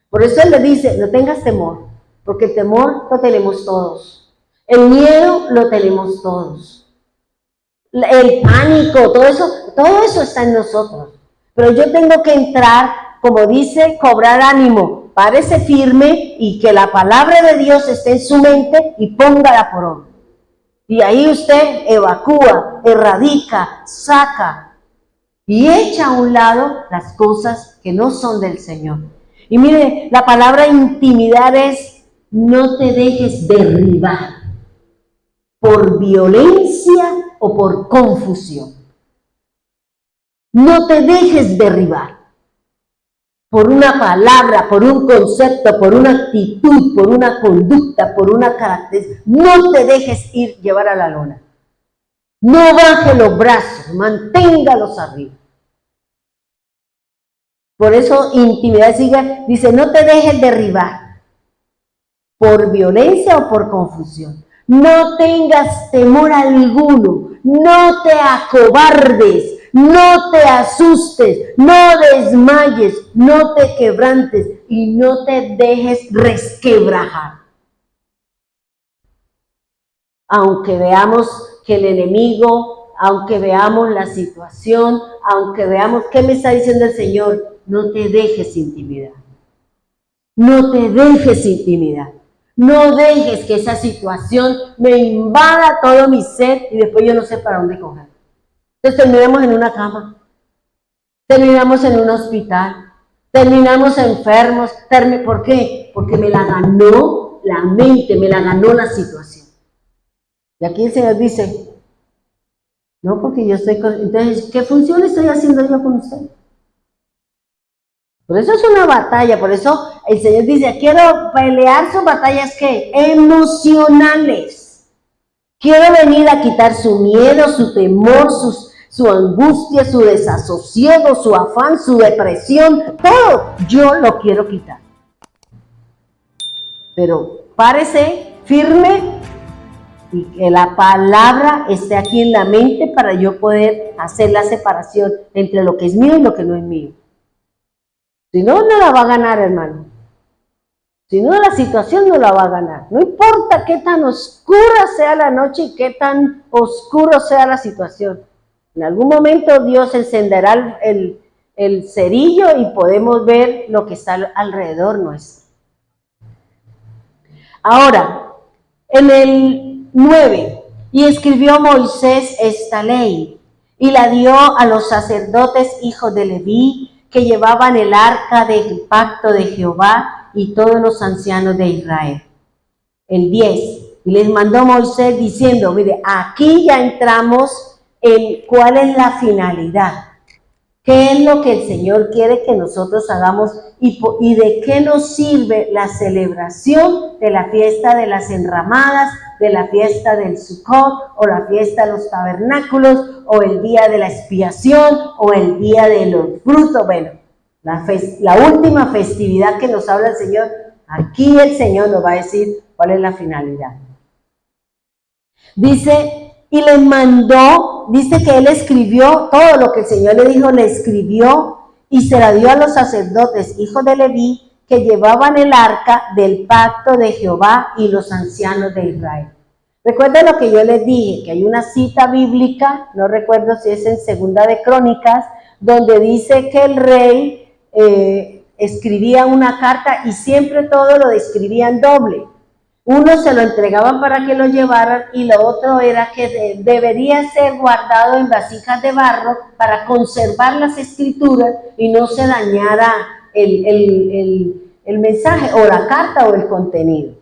Por eso Él le dice, no tengas temor, porque el temor lo tenemos todos. El miedo lo tenemos todos. El pánico, todo eso está en nosotros. Pero yo tengo que entrar, como dice, cobrar ánimo, párese firme y que la palabra de Dios esté en su mente y póngala por obra. Y ahí usted evacúa, erradica, saca y echa a un lado las cosas que no son del Señor. Y mire, la palabra intimidar es no te dejes derribar por violencia o por confusión. No te dejes derribar por una palabra, por un concepto, por una actitud, por una conducta, por una característica. No te dejes llevar a la lona. No baje los brazos, manténgalos arriba. Por eso intimidad dice, no te dejes derribar por violencia o por confusión. No tengas temor alguno, no te acobardes, no te asustes, no desmayes, no te quebrantes y no te dejes resquebrajar. Aunque veamos que el enemigo, aunque veamos la situación, aunque veamos, ¿qué me está diciendo el Señor? No te dejes intimidar. No te dejes intimidar. No dejes que esa situación me invada todo mi ser y después yo no sé para dónde coger. Entonces terminamos en una cama, terminamos en un hospital, terminamos enfermos. ¿Por qué? Porque me la ganó la mente, me la ganó la situación. Y aquí el Señor dice, no, porque yo estoy con... Entonces, ¿qué función estoy haciendo yo con usted? Por eso es una batalla, por eso el Señor dice, quiero pelear sus batallas, ¿qué? Emocionales. Quiero venir a quitar su miedo, su temor, su angustia, su desasosiego, su afán, su depresión, todo. Yo lo quiero quitar. Pero párese firme y que la palabra esté aquí en la mente para yo poder hacer la separación entre lo que es mío y lo que no es mío. Si no, no la va a ganar, hermano. Si no, la situación no la va a ganar. No importa qué tan oscura sea la noche y qué tan oscuro sea la situación. En algún momento Dios encenderá el cerillo y podemos ver lo que está alrededor nuestro. Ahora, en el 9, y escribió Moisés esta ley, y la dio a los sacerdotes hijos de Leví, que llevaban el arca del pacto de Jehová, y todos los ancianos de Israel. El 10, y les mandó Moisés diciendo, mire, aquí ya entramos en cuál es la finalidad. ¿Qué es lo que el Señor quiere que nosotros hagamos y de qué nos sirve la celebración de la fiesta de las enramadas, de la fiesta del Sukkot, o la fiesta de los tabernáculos, o el día de la expiación, o el día de los frutos? Bueno, la última festividad que nos habla el Señor, aquí el Señor nos va a decir cuál es la finalidad. Dice, y les mandó, dice que él escribió todo lo que el Señor le dijo, le escribió y se la dio a los sacerdotes, hijos de Leví, que llevaban el arca del pacto de Jehová y los ancianos de Israel. Recuerden lo que yo les dije, que hay una cita bíblica, no recuerdo si es en Segunda de Crónicas, donde dice que el rey escribía una carta y siempre todo lo escribían doble. Uno se lo entregaban para que lo llevaran y lo otro era que debería ser guardado en vasijas de barro para conservar las escrituras y no se dañara el mensaje o la carta o el contenido.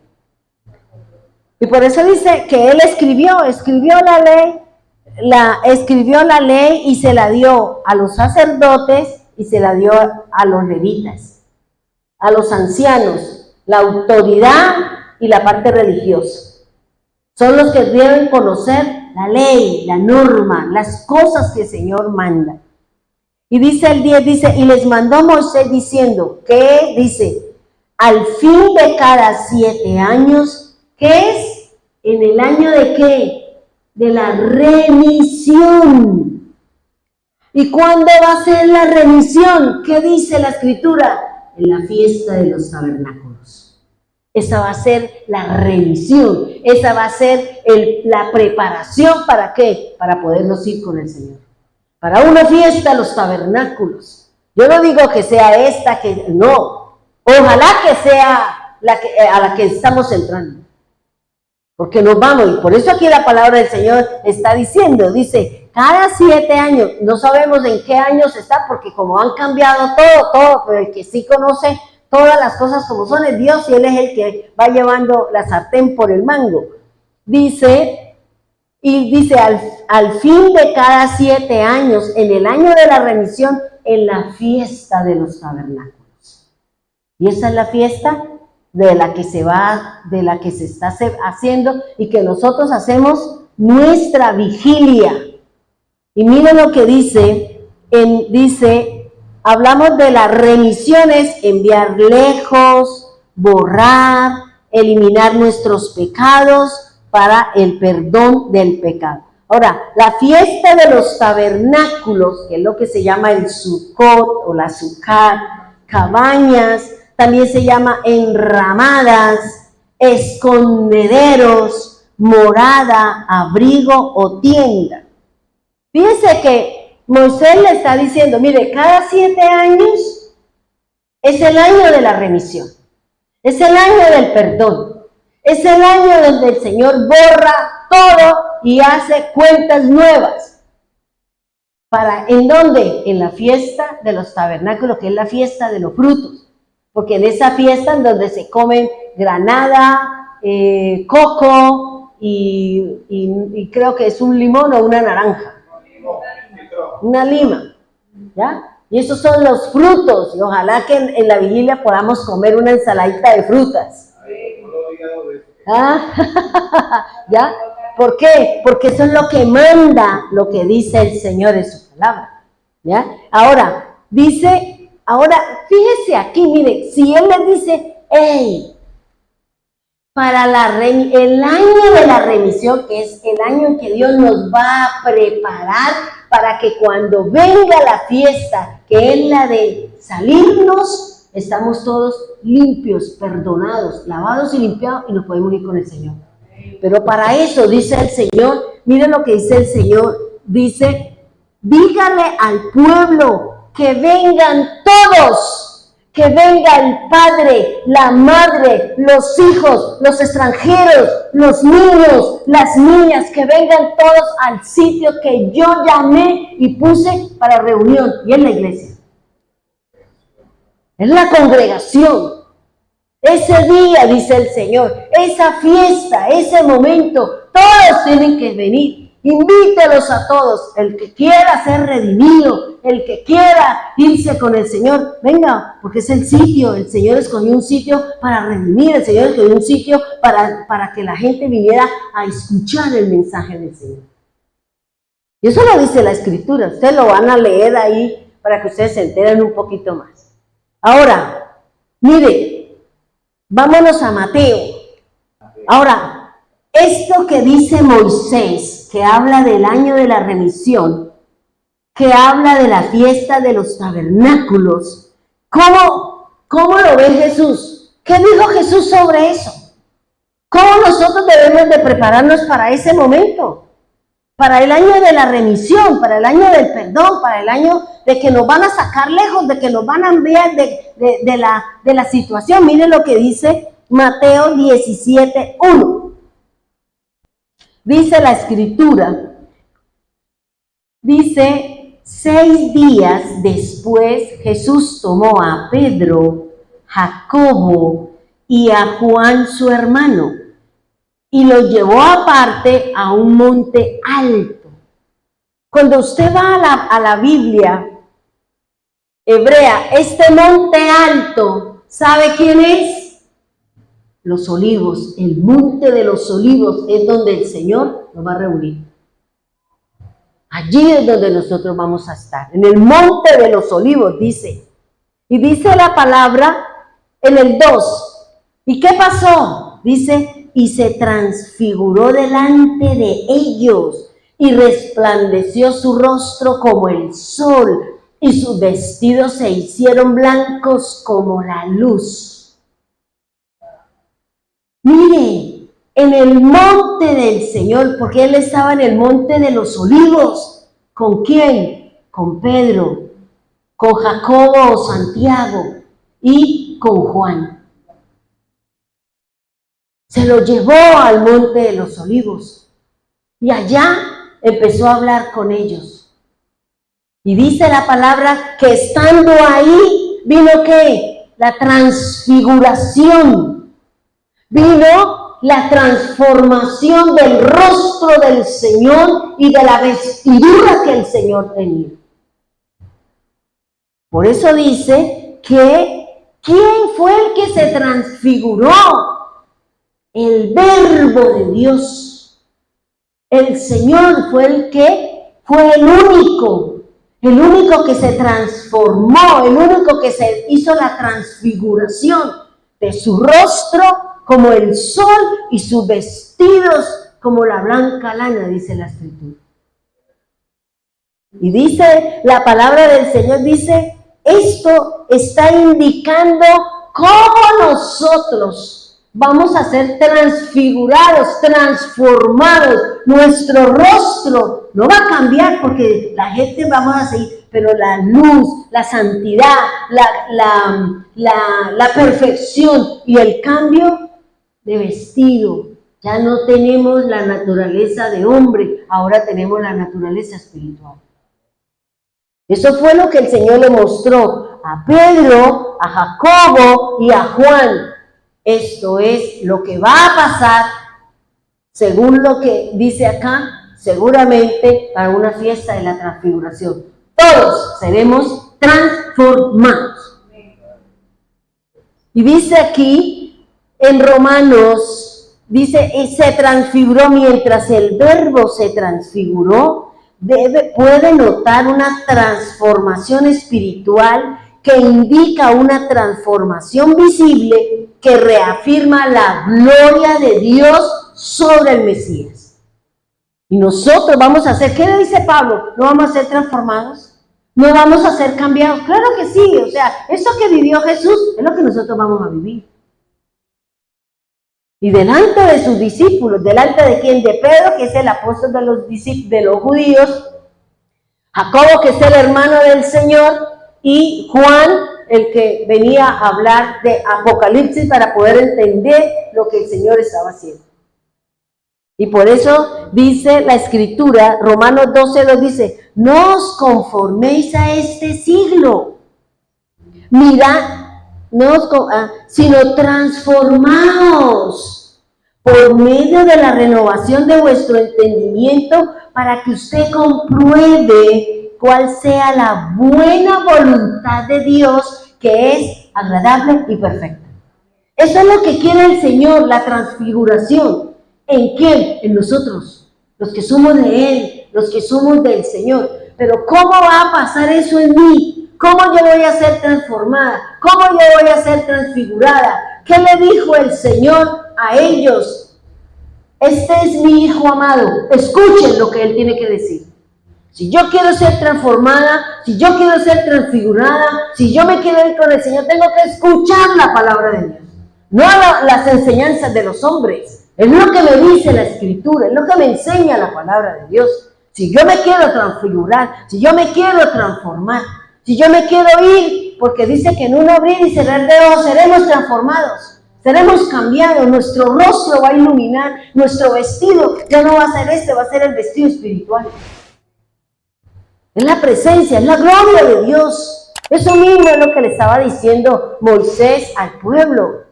Y por eso dice que él escribió la ley y se la dio a los sacerdotes y se la dio a los levitas, a los ancianos, la autoridad y la parte religiosa. Son los que deben conocer la ley, la norma, las cosas que el Señor manda. Y dice el 10, dice, y les mandó Moisés diciendo, que dice, al fin de cada 7 años, ¿qué es? ¿En el año de qué? De la remisión. ¿Y cuándo va a ser la remisión? ¿Qué dice la Escritura? En la fiesta de los tabernáculos. Esa va a ser la remisión, esa va a ser la preparación, ¿para qué? Para podernos ir con el Señor. Para una fiesta, los tabernáculos. Yo no digo que sea esta, que no. Ojalá que sea a la que estamos entrando. Porque nos vamos, y por eso aquí la palabra del Señor está diciendo, dice, cada 7 años, no sabemos en qué años está, porque como han cambiado todo, pero el que sí conoce todas las cosas como son es Dios, y Él es el que va llevando la sartén por el mango. Dice, al fin de cada 7 años, en el año de la remisión, en la fiesta de los tabernáculos. Y esa es la fiesta de la que se está haciendo y que nosotros hacemos nuestra vigilia. Y miren lo que dice, hablamos de las remisiones, enviar lejos, borrar, eliminar nuestros pecados para el perdón del pecado. Ahora, la fiesta de los tabernáculos, que es lo que se llama el Sukkot o la Sukkot, cabañas, también se llama enramadas, escondederos, morada, abrigo o tienda. Fíjense que Moisés le está diciendo, mire, cada 7 años es el año de la remisión, es el año del perdón, es el año donde el Señor borra todo y hace cuentas nuevas. ¿En dónde? En la fiesta de los tabernáculos, que es la fiesta de los frutos, porque en esa fiesta en donde se comen granada, coco y creo que es un limón o una naranja. Una lima, ¿ya? Y esos son los frutos, y ojalá que en la vigilia podamos comer una ensaladita de frutas. ¿Ya? ¿Por qué? Porque eso es lo que manda, lo que dice el Señor en su palabra, ¿ya? Ahora, fíjese aquí, mire, si Él les dice, hey, para el año de la remisión, que es el año en que Dios nos va a preparar para que cuando venga la fiesta, que es la de salirnos, estamos todos limpios, perdonados, lavados y limpiados y nos podemos ir con el Señor. Pero para eso dice el Señor, miren lo que dice el Señor, dice, dígale al pueblo que vengan todos, que venga el padre, la madre, los hijos, los extranjeros, los niños, las niñas, que vengan todos al sitio que yo llamé y puse para reunión, y es la iglesia. Es la congregación. Ese día, dice el Señor, esa fiesta, ese momento, todos tienen que venir. Invítelos a todos. El que quiera ser redimido, el que quiera irse con el Señor, venga, porque es el sitio. El Señor escogió un sitio para redimir, el Señor escogió un sitio para que la gente viniera a escuchar el mensaje del Señor. Y eso lo dice la Escritura. Ustedes lo van a leer ahí para que ustedes se enteren un poquito más. Ahora, mire, vámonos a Mateo. Ahora, esto que dice Moisés, que habla del año de la remisión, que habla de la fiesta de los tabernáculos, ¿cómo lo ve Jesús? ¿Qué dijo Jesús sobre eso? ¿Cómo nosotros debemos de prepararnos para ese momento? Para el año de la remisión, para el año del perdón, para el año de que nos van a sacar lejos, de que nos van a enviar de la situación. Miren lo que dice Mateo 17:1. Dice la Escritura, dice, 6 días después Jesús tomó a Pedro, Jacobo y a Juan su hermano y los llevó aparte a un monte alto. Cuando usted va a la Biblia hebrea, este monte alto, ¿sabe quién es? Los Olivos. El monte de los Olivos es donde el Señor nos va a reunir. Allí es donde nosotros vamos a estar, en el monte de los Olivos, dice. Y dice la palabra en el 2. ¿Y qué pasó? Dice, y se transfiguró delante de ellos y resplandeció su rostro como el sol y sus vestidos se hicieron blancos como la luz. Mire, en el monte del Señor, porque Él estaba en el monte de los Olivos. ¿Con quién? Con Pedro, con Jacobo o Santiago y con Juan. Se lo llevó al monte de los Olivos y allá empezó a hablar con ellos. Y dice la palabra que estando ahí vino ¿qué? La transfiguración. Vino la transformación del rostro del Señor y de la vestidura que el Señor tenía. Por eso dice que ¿quién fue el que se transfiguró? El Verbo de Dios. El Señor fue el único que se transformó, el único que se hizo la transfiguración de su rostro como el sol y sus vestidos como la blanca lana, dice la Escritura. Y dice la palabra del Señor, dice, esto está indicando cómo nosotros vamos a ser transfigurados, transformados. Nuestro rostro no va a cambiar porque la gente vamos a seguir, pero la luz, la santidad, la perfección y el cambio de vestido. Ya no tenemos la naturaleza de hombre, ahora tenemos la naturaleza espiritual. Eso fue lo que el Señor le mostró a Pedro, a Jacobo y a Juan. Esto es lo que va a pasar, según lo que dice acá, seguramente para una fiesta de la transfiguración. Todos seremos transformados. Y dice aquí, en Romanos, dice, y se transfiguró mientras el Verbo se transfiguró, puede notar una transformación espiritual que indica una transformación visible que reafirma la gloria de Dios sobre el Mesías. Y nosotros vamos a ser, ¿qué le dice Pablo? ¿No vamos a ser transformados? no vamos a ser cambiados. Claro que sí, o sea, eso que vivió Jesús es lo que nosotros vamos a vivir. Y delante de sus discípulos, delante de quién, de Pedro, que es el apóstol de los judíos, Jacobo, que es el hermano del Señor, y Juan, el que venía a hablar de Apocalipsis para poder entender lo que el Señor estaba haciendo. Y por eso dice la Escritura, Romanos 12:2 dice, no os conforméis a este siglo, mirad, sino transformaos por medio de la renovación de vuestro entendimiento para que usted compruebe cuál sea la buena voluntad de Dios, que es agradable y perfecta. Eso es lo que quiere el Señor, la transfiguración. ¿En quién? En nosotros, los que somos de Él, los que somos del Señor. Pero ¿cómo va a pasar eso en mí? ¿Cómo yo voy a ser transformada? ¿Cómo yo voy a ser transfigurada? ¿Qué le dijo el Señor a ellos? Este es mi Hijo amado. Escuchen lo que Él tiene que decir. Si yo quiero ser transformada, si yo quiero ser transfigurada, si yo me quiero ir con el Señor, tengo que escuchar la palabra de Dios. No las enseñanzas de los hombres. Es lo que me dice la Escritura, es lo que me enseña la palabra de Dios. Si yo me quiero transfigurar, si yo me quiero transformar, si yo me quiero ir, porque dice que en un abrir y cerrar de ojos seremos transformados, seremos cambiados, nuestro rostro va a iluminar, nuestro vestido ya no va a ser va a ser el vestido espiritual. Es la presencia, es la gloria de Dios. Eso mismo es lo que le estaba diciendo Moisés al pueblo.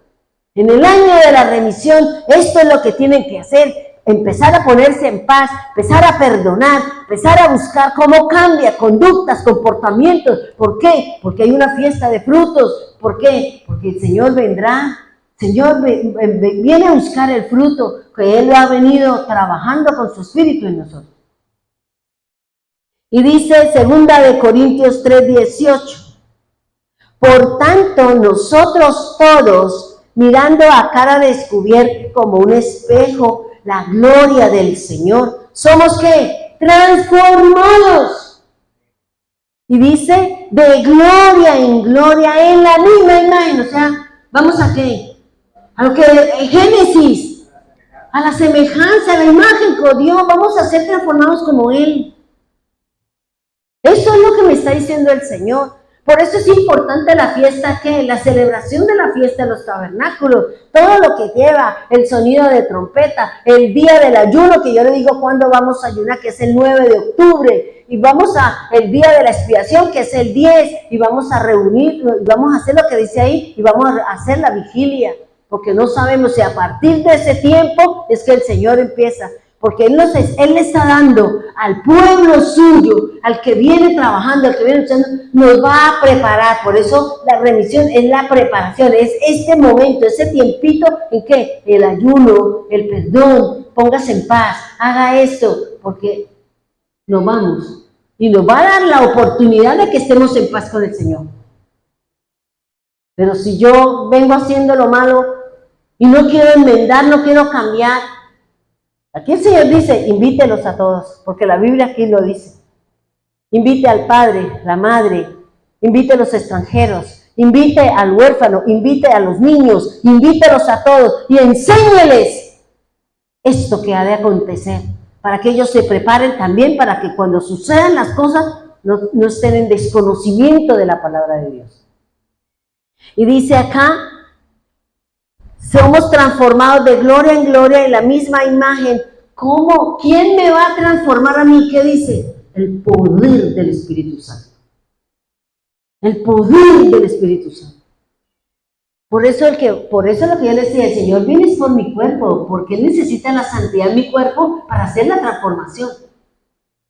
En el año de la remisión, esto es lo que tienen que hacer. Empezar a ponerse en paz, empezar a perdonar, empezar a buscar cómo cambia conductas, comportamientos. ¿Por qué? Porque hay una fiesta de frutos. ¿Por qué? Porque el Señor vendrá. El Señor viene a buscar el fruto que Él ha venido trabajando con su Espíritu en nosotros. Y dice 2 Corintios 3:18. Por tanto, nosotros todos, mirando a cara descubierta como un espejo, la gloria del Señor, ¿somos qué? Transformados. Y dice, de gloria en gloria en la misma imagen. O sea, ¿vamos a qué? A lo que Génesis, a la semejanza, a la imagen con Dios, vamos a ser transformados como Él. Eso es lo que me está diciendo el Señor. Por eso es importante la fiesta, que la celebración de la fiesta de los tabernáculos, todo lo que lleva el sonido de trompeta, el día del ayuno, que yo le digo cuándo vamos a ayunar, que es el 9 de octubre, y vamos el día de la expiación, que es el 10, y vamos a reunirnos, y vamos a hacer lo que dice ahí, y vamos a hacer la vigilia, porque no sabemos si a partir de ese tiempo es que el Señor empieza. Porque Él le está dando al pueblo suyo, al que viene trabajando, al que viene luchando, nos va a preparar. Por eso la remisión es la preparación, es este momento, ese tiempito en que el ayuno, el perdón, póngase en paz, haga esto, porque nos vamos. Y nos va a dar la oportunidad de que estemos en paz con el Señor. Pero si yo vengo haciendo lo malo y no quiero enmendar, no quiero cambiar, aquí el Señor dice, invítelos a todos, porque la Biblia aquí lo dice. Invite al padre, la madre, invite a los extranjeros, invite al huérfano, invite a los niños, invítelos a todos y enséñeles esto que ha de acontecer, para que ellos se preparen también para que cuando sucedan las cosas no estén en desconocimiento de la palabra de Dios. Y dice acá, somos transformados de gloria en gloria en la misma imagen. ¿Cómo? ¿Quién me va a transformar a mí? ¿Qué dice? El poder del Espíritu Santo. El poder del Espíritu Santo. Por eso lo que yo les decía, el Señor viene por mi cuerpo, porque Él necesita la santidad en mi cuerpo para hacer la transformación.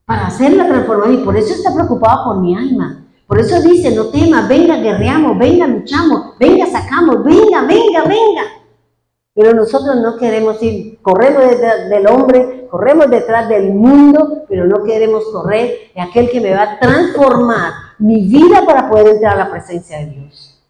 Para hacer la transformación. Y por eso está preocupado por mi alma. Por eso dice, no temas, venga, guerreamos, venga, luchamos, venga, sacamos, venga. Pero nosotros no queremos ir, corremos detrás del hombre, corremos detrás del mundo, pero no queremos correr de aquel que me va a transformar mi vida para poder entrar a la presencia de Dios.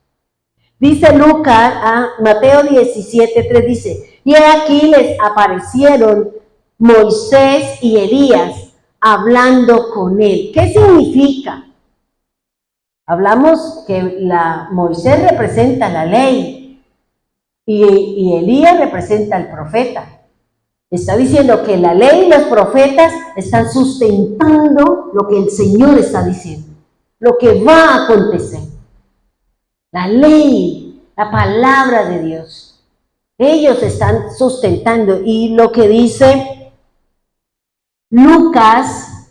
Dice Lucas, Mateo 17:3 dice, y aquí les aparecieron Moisés y Elías hablando con él. ¿Qué significa? Hablamos que Moisés representa la ley y Elías representa al profeta. Está diciendo que la ley y los profetas están sustentando lo que el Señor está diciendo, lo que va a acontecer. La ley, la palabra de Dios. Ellos están sustentando. Y lo que dice Lucas,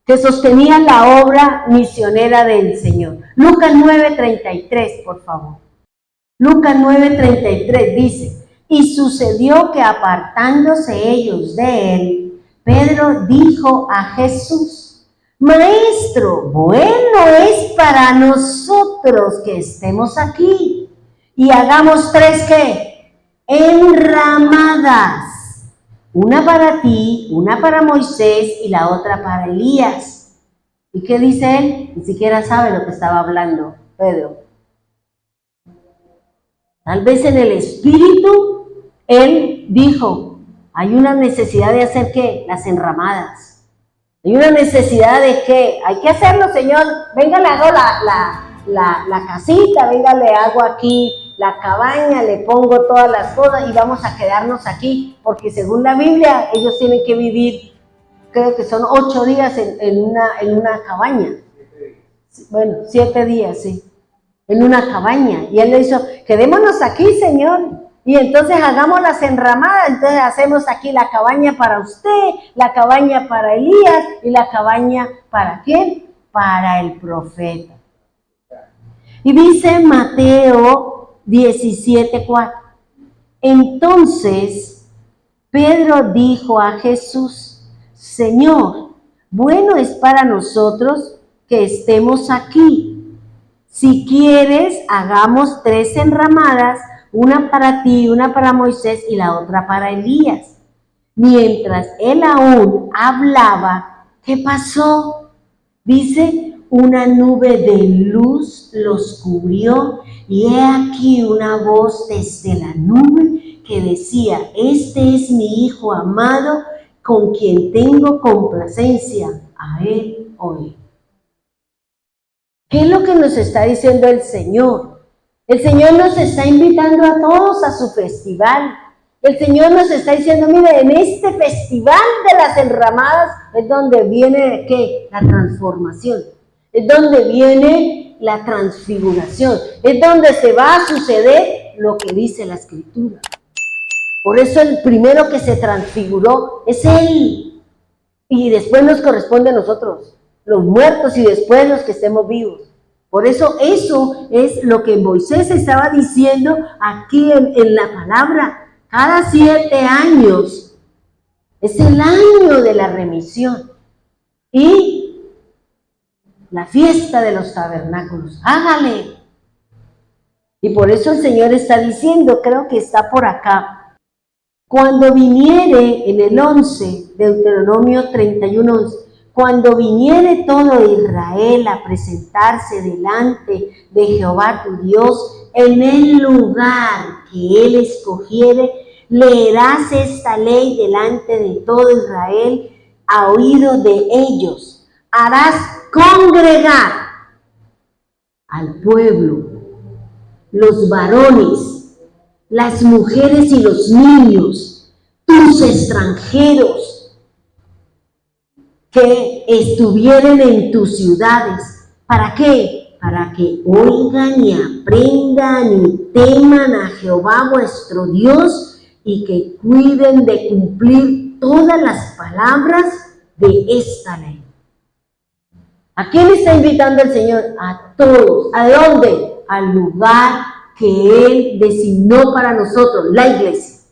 que sostenía la obra misionera del Señor. Lucas 9:33, por favor. Lucas 9:33 dice: y sucedió que apartándose ellos de él, Pedro dijo a Jesús: Maestro, bueno es para nosotros que estemos aquí y hagamos 3 ¿qué? Enramadas. Una para ti, una para Moisés y la otra para Elías. ¿Y qué dice él? Ni siquiera sabe lo que estaba hablando Pedro. Tal vez en el espíritu él dijo, hay una necesidad de hacer ¿qué? Las enramadas. Hay una necesidad de ¿qué? Hay que hacerlo, Señor. Venga, le hago la casita, venga, le hago aquí la cabaña, le pongo todas las cosas y vamos a quedarnos aquí, porque según la Biblia ellos tienen que vivir, creo que son 8 días en una cabaña. Bueno, 7 días, sí, en una cabaña. Y él le dijo, quedémonos aquí, Señor, y entonces hagamos las enramadas. Entonces hacemos aquí la cabaña para usted, la cabaña para Elías y la cabaña ¿para quién? Para el profeta. Y dice Mateo 17:4. Entonces Pedro dijo a Jesús: Señor, bueno es para nosotros que estemos aquí. Si quieres, hagamos 3 enramadas, una para ti, una para Moisés y la otra para Elías. Mientras él aún hablaba, ¿qué pasó? Dice, una nube de luz los cubrió y he aquí una voz desde la nube que decía: este es mi Hijo amado, con quien tengo complacencia, a él oíd. ¿Qué es lo que nos está diciendo el Señor? El Señor nos está invitando a todos a su festival. El Señor nos está diciendo, mire, en este festival de las enramadas es donde viene ¿qué? La transformación. Es donde viene la transfiguración. Es donde se va a suceder lo que dice la Escritura. Por eso el primero que se transfiguró es Él. Y después nos corresponde a nosotros, los muertos, y después los que estemos vivos. Por eso es lo que Moisés estaba diciendo aquí en la palabra. Cada 7 años es el año de la remisión. Y la fiesta de los tabernáculos, hágale. Y por eso el Señor está diciendo, creo que está por acá, cuando viniere, en el 11, Deuteronomio 31:11, cuando viniere todo Israel a presentarse delante de Jehová tu Dios, en el lugar que él escogiere, leerás esta ley delante de todo Israel a oído de ellos. Harás congregar al pueblo, los varones, las mujeres y los niños, tus extranjeros que estuvieren en tus ciudades. ¿Para qué? Para que oigan y aprendan y teman a Jehová vuestro Dios y que cuiden de cumplir todas las palabras de esta ley. ¿A quién está invitando el Señor? A todos. ¿A dónde? Al lugar que Él designó para nosotros, la iglesia.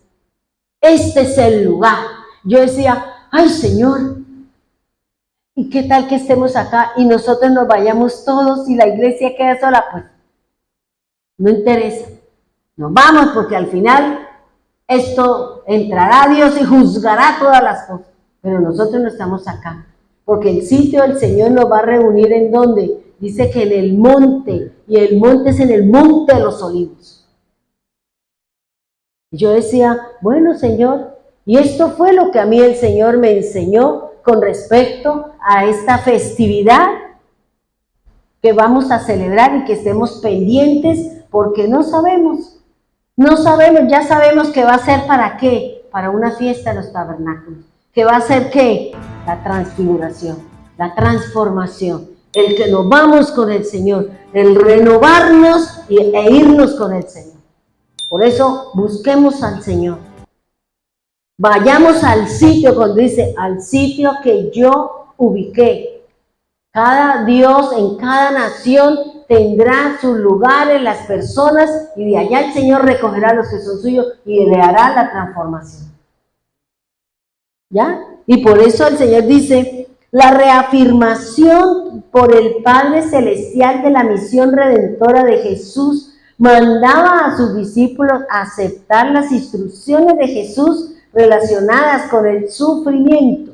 Este es el lugar. Yo decía, ay Señor, ¿y qué tal que estemos acá y nosotros nos vayamos todos y la iglesia queda sola? Pues no interesa. Nos vamos porque al final esto entrará Dios y juzgará todas las cosas. Pero nosotros no estamos acá. Porque el sitio del Señor nos va a reunir en donde dice que en el monte, y el monte es en el monte de los olivos. Yo decía, bueno Señor, y esto fue lo que a mí el Señor me enseñó con respecto a esta festividad que vamos a celebrar y que estemos pendientes porque no sabemos. No sabemos, ya sabemos que va a ser para qué, para una fiesta de los tabernáculos. ¿Que va a ser qué? La transfiguración, la transformación, el que nos vamos con el Señor, el renovarnos e irnos con el Señor. Por eso busquemos al Señor. Vayamos al sitio, cuando dice, al sitio que yo ubiqué. Cada Dios en cada nación tendrá su lugar en las personas y de allá el Señor recogerá a los que son suyos y le hará la transformación. ¿Ya? Y por eso el Señor dice, la reafirmación por el Padre Celestial de la misión redentora de Jesús mandaba a sus discípulos a aceptar las instrucciones de Jesús relacionadas con el sufrimiento.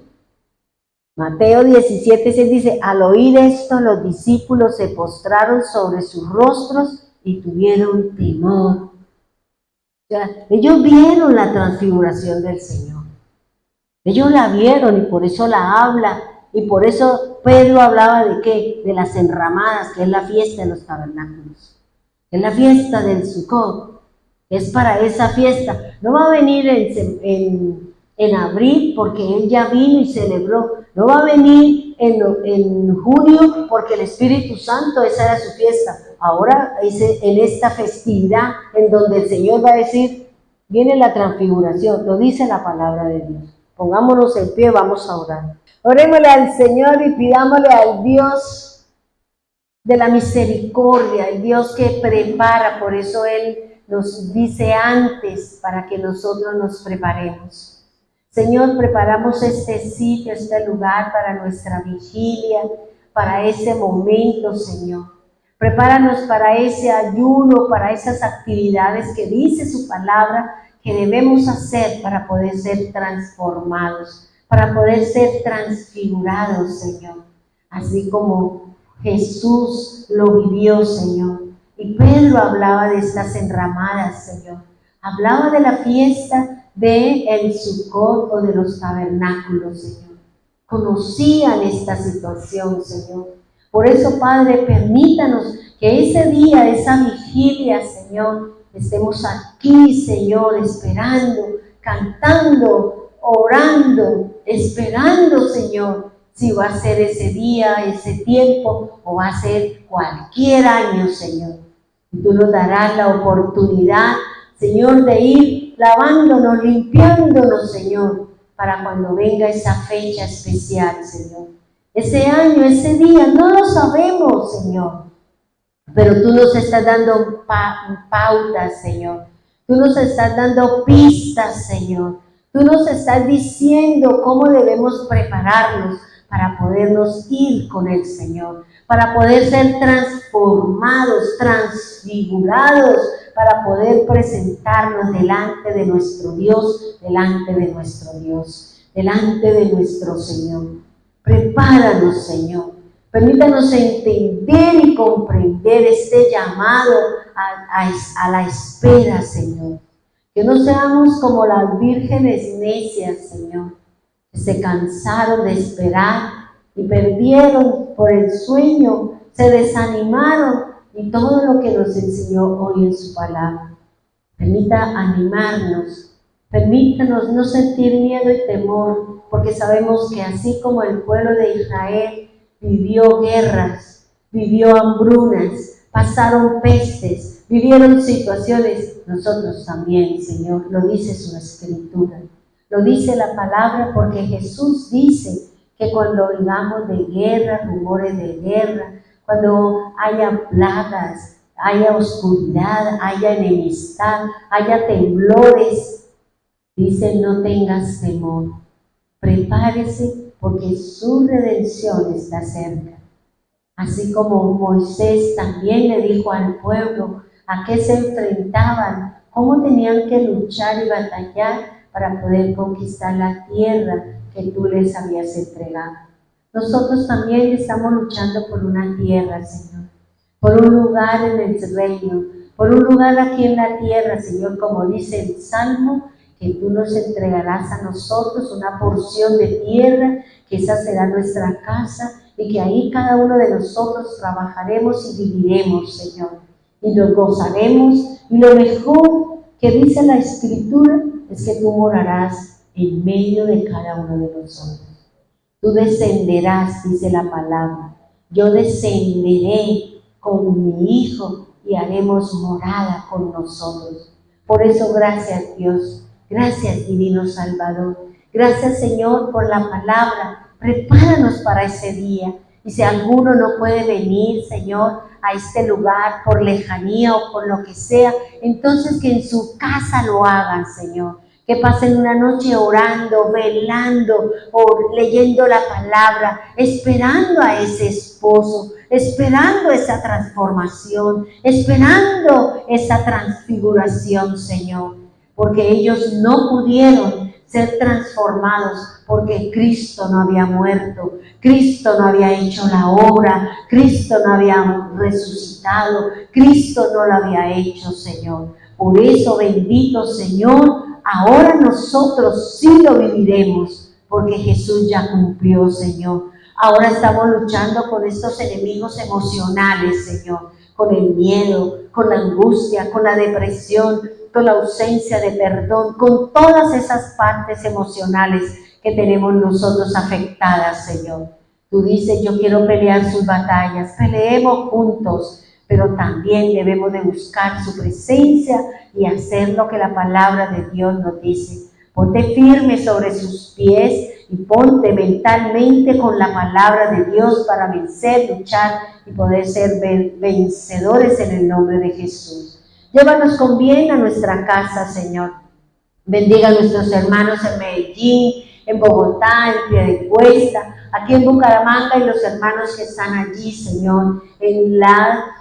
Mateo 17:6 dice, al oír esto los discípulos se postraron sobre sus rostros y tuvieron temor. O sea, ellos vieron la transfiguración del Señor. Ellos la vieron y por eso la habla. Y por eso Pedro hablaba de ¿qué? De las enramadas, que es la fiesta de los tabernáculos. Es la fiesta del Sukkot. Es para esa fiesta. No va a venir en abril porque él ya vino y celebró. No va a venir en junio porque el Espíritu Santo, esa era su fiesta. Ahora es en esta festividad en donde el Señor va a decir, viene la transfiguración. Lo dice la palabra de Dios. Pongámonos en pie, vamos a orar. Orémosle al Señor y pidámosle al Dios de la misericordia, el Dios que prepara, por eso Él nos dice antes para que nosotros nos preparemos. Señor, preparamos este sitio, este lugar para nuestra vigilia, para ese momento, Señor. Prepáranos para ese ayuno, para esas actividades que dice su palabra que debemos hacer para poder ser transformados, para poder ser transfigurados, Señor. Así como Jesús lo vivió, Señor. Y Pedro hablaba de estas enramadas, Señor. Hablaba de la fiesta del Sukkot o de los tabernáculos, Señor. Conocían esta situación, Señor. Por eso, Padre, permítanos que ese día, esa vigilia, Señor, estemos aquí, Señor, esperando, cantando, orando, esperando, Señor, si va a ser ese día, ese tiempo, o va a ser cualquier año, Señor. Y tú nos darás la oportunidad, Señor, de ir lavándonos, limpiándonos, Señor, para cuando venga esa fecha especial, Señor. Ese año, ese día, no lo sabemos, Señor. Pero tú nos estás dando pautas, Señor. Tú nos estás dando pistas, Señor. Tú nos estás diciendo cómo debemos prepararnos para podernos ir con el Señor, para poder ser transformados, transfigurados, para poder presentarnos delante de nuestro Dios, delante de nuestro Dios, delante de nuestro Señor. Prepáranos, Señor. Permítanos entender y comprender este llamado a la espera, Señor. Que no seamos como las vírgenes necias, Señor, que se cansaron de esperar y perdieron por el sueño, se desanimaron y todo lo que nos enseñó hoy en su palabra. Permita animarnos, permítanos no sentir miedo y temor, porque sabemos que así como el pueblo de Israel vivió guerras, vivió hambrunas, pasaron pestes, vivieron situaciones, nosotros también, Señor, lo dice su Escritura, lo dice la palabra, porque Jesús dice que cuando oigamos de guerra, rumores de guerra, cuando haya plagas, haya oscuridad, haya enemistad, haya temblores, dice, no tengas temor, prepárese porque su redención está cerca. Así como Moisés también le dijo al pueblo a qué se enfrentaban, cómo tenían que luchar y batallar para poder conquistar la tierra que tú les habías entregado. Nosotros también estamos luchando por una tierra, Señor, por un lugar en el reino, por un lugar aquí en la tierra, Señor, como dice el Salmo, que tú nos entregarás a nosotros una porción de tierra, que esa será nuestra casa, y que ahí cada uno de nosotros trabajaremos y viviremos, Señor, y nos gozaremos. Y lo mejor que dice la Escritura es que tú morarás en medio de cada uno de nosotros. Tú descenderás, dice la palabra. Yo descenderé con mi Hijo y haremos morada con nosotros. Por eso, gracias Dios, gracias Divino Salvador. Gracias Señor por la palabra. Prepáranos para ese día. Y si alguno no puede venir, Señor, a este lugar por lejanía o por lo que sea, entonces que en su casa lo hagan, Señor. Que pasen una noche orando, velando o leyendo la palabra, esperando a ese esposo, esperando esa transformación, esperando esa transfiguración, Señor. Porque ellos no pudieron ser transformados porque Cristo no había muerto, Cristo no había hecho la obra, Cristo no había resucitado, Cristo no lo había hecho, Señor. Por eso, bendito Señor, ahora nosotros sí lo viviremos, porque Jesús ya cumplió, Señor. Ahora estamos luchando con estos enemigos emocionales, Señor, con el miedo, con la angustia, con la depresión, con la ausencia de perdón, con todas esas partes emocionales que tenemos nosotros afectadas, Señor. Tú dices, yo quiero pelear sus batallas, peleemos juntos, pero también debemos de buscar su presencia y hacer lo que la palabra de Dios nos dice. Ponte firme sobre sus pies y ponte mentalmente con la palabra de Dios para vencer, luchar y poder ser vencedores en el nombre de Jesús. Llévanos con bien a nuestra casa, Señor. Bendiga a nuestros hermanos en Medellín, en Bogotá, en Piedecuesta, aquí en Bucaramanga y los hermanos que están allí, Señor, en la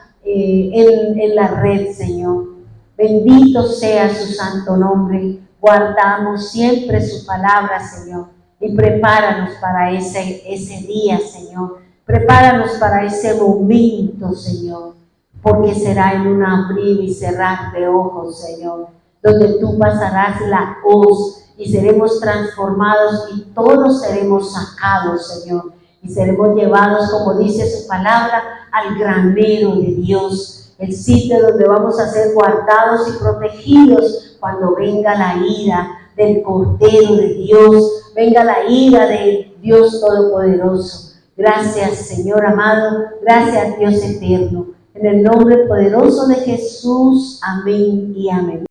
red, Señor. Bendito sea su santo nombre. Guardamos siempre su palabra, Señor, y prepáranos para ese día, Señor. Prepáranos para ese momento, Señor, porque será en un abrir y cerrar de ojos, Señor, donde tú pasarás la hoz y seremos transformados y todos seremos sacados, Señor, y seremos llevados, como dice su palabra, al granero de Dios, el sitio donde vamos a ser guardados y protegidos cuando venga la ira del Cordero de Dios, venga la ira de Dios Todopoderoso. Gracias, Señor amado, gracias, Dios eterno. En el nombre poderoso de Jesús, amén y amén.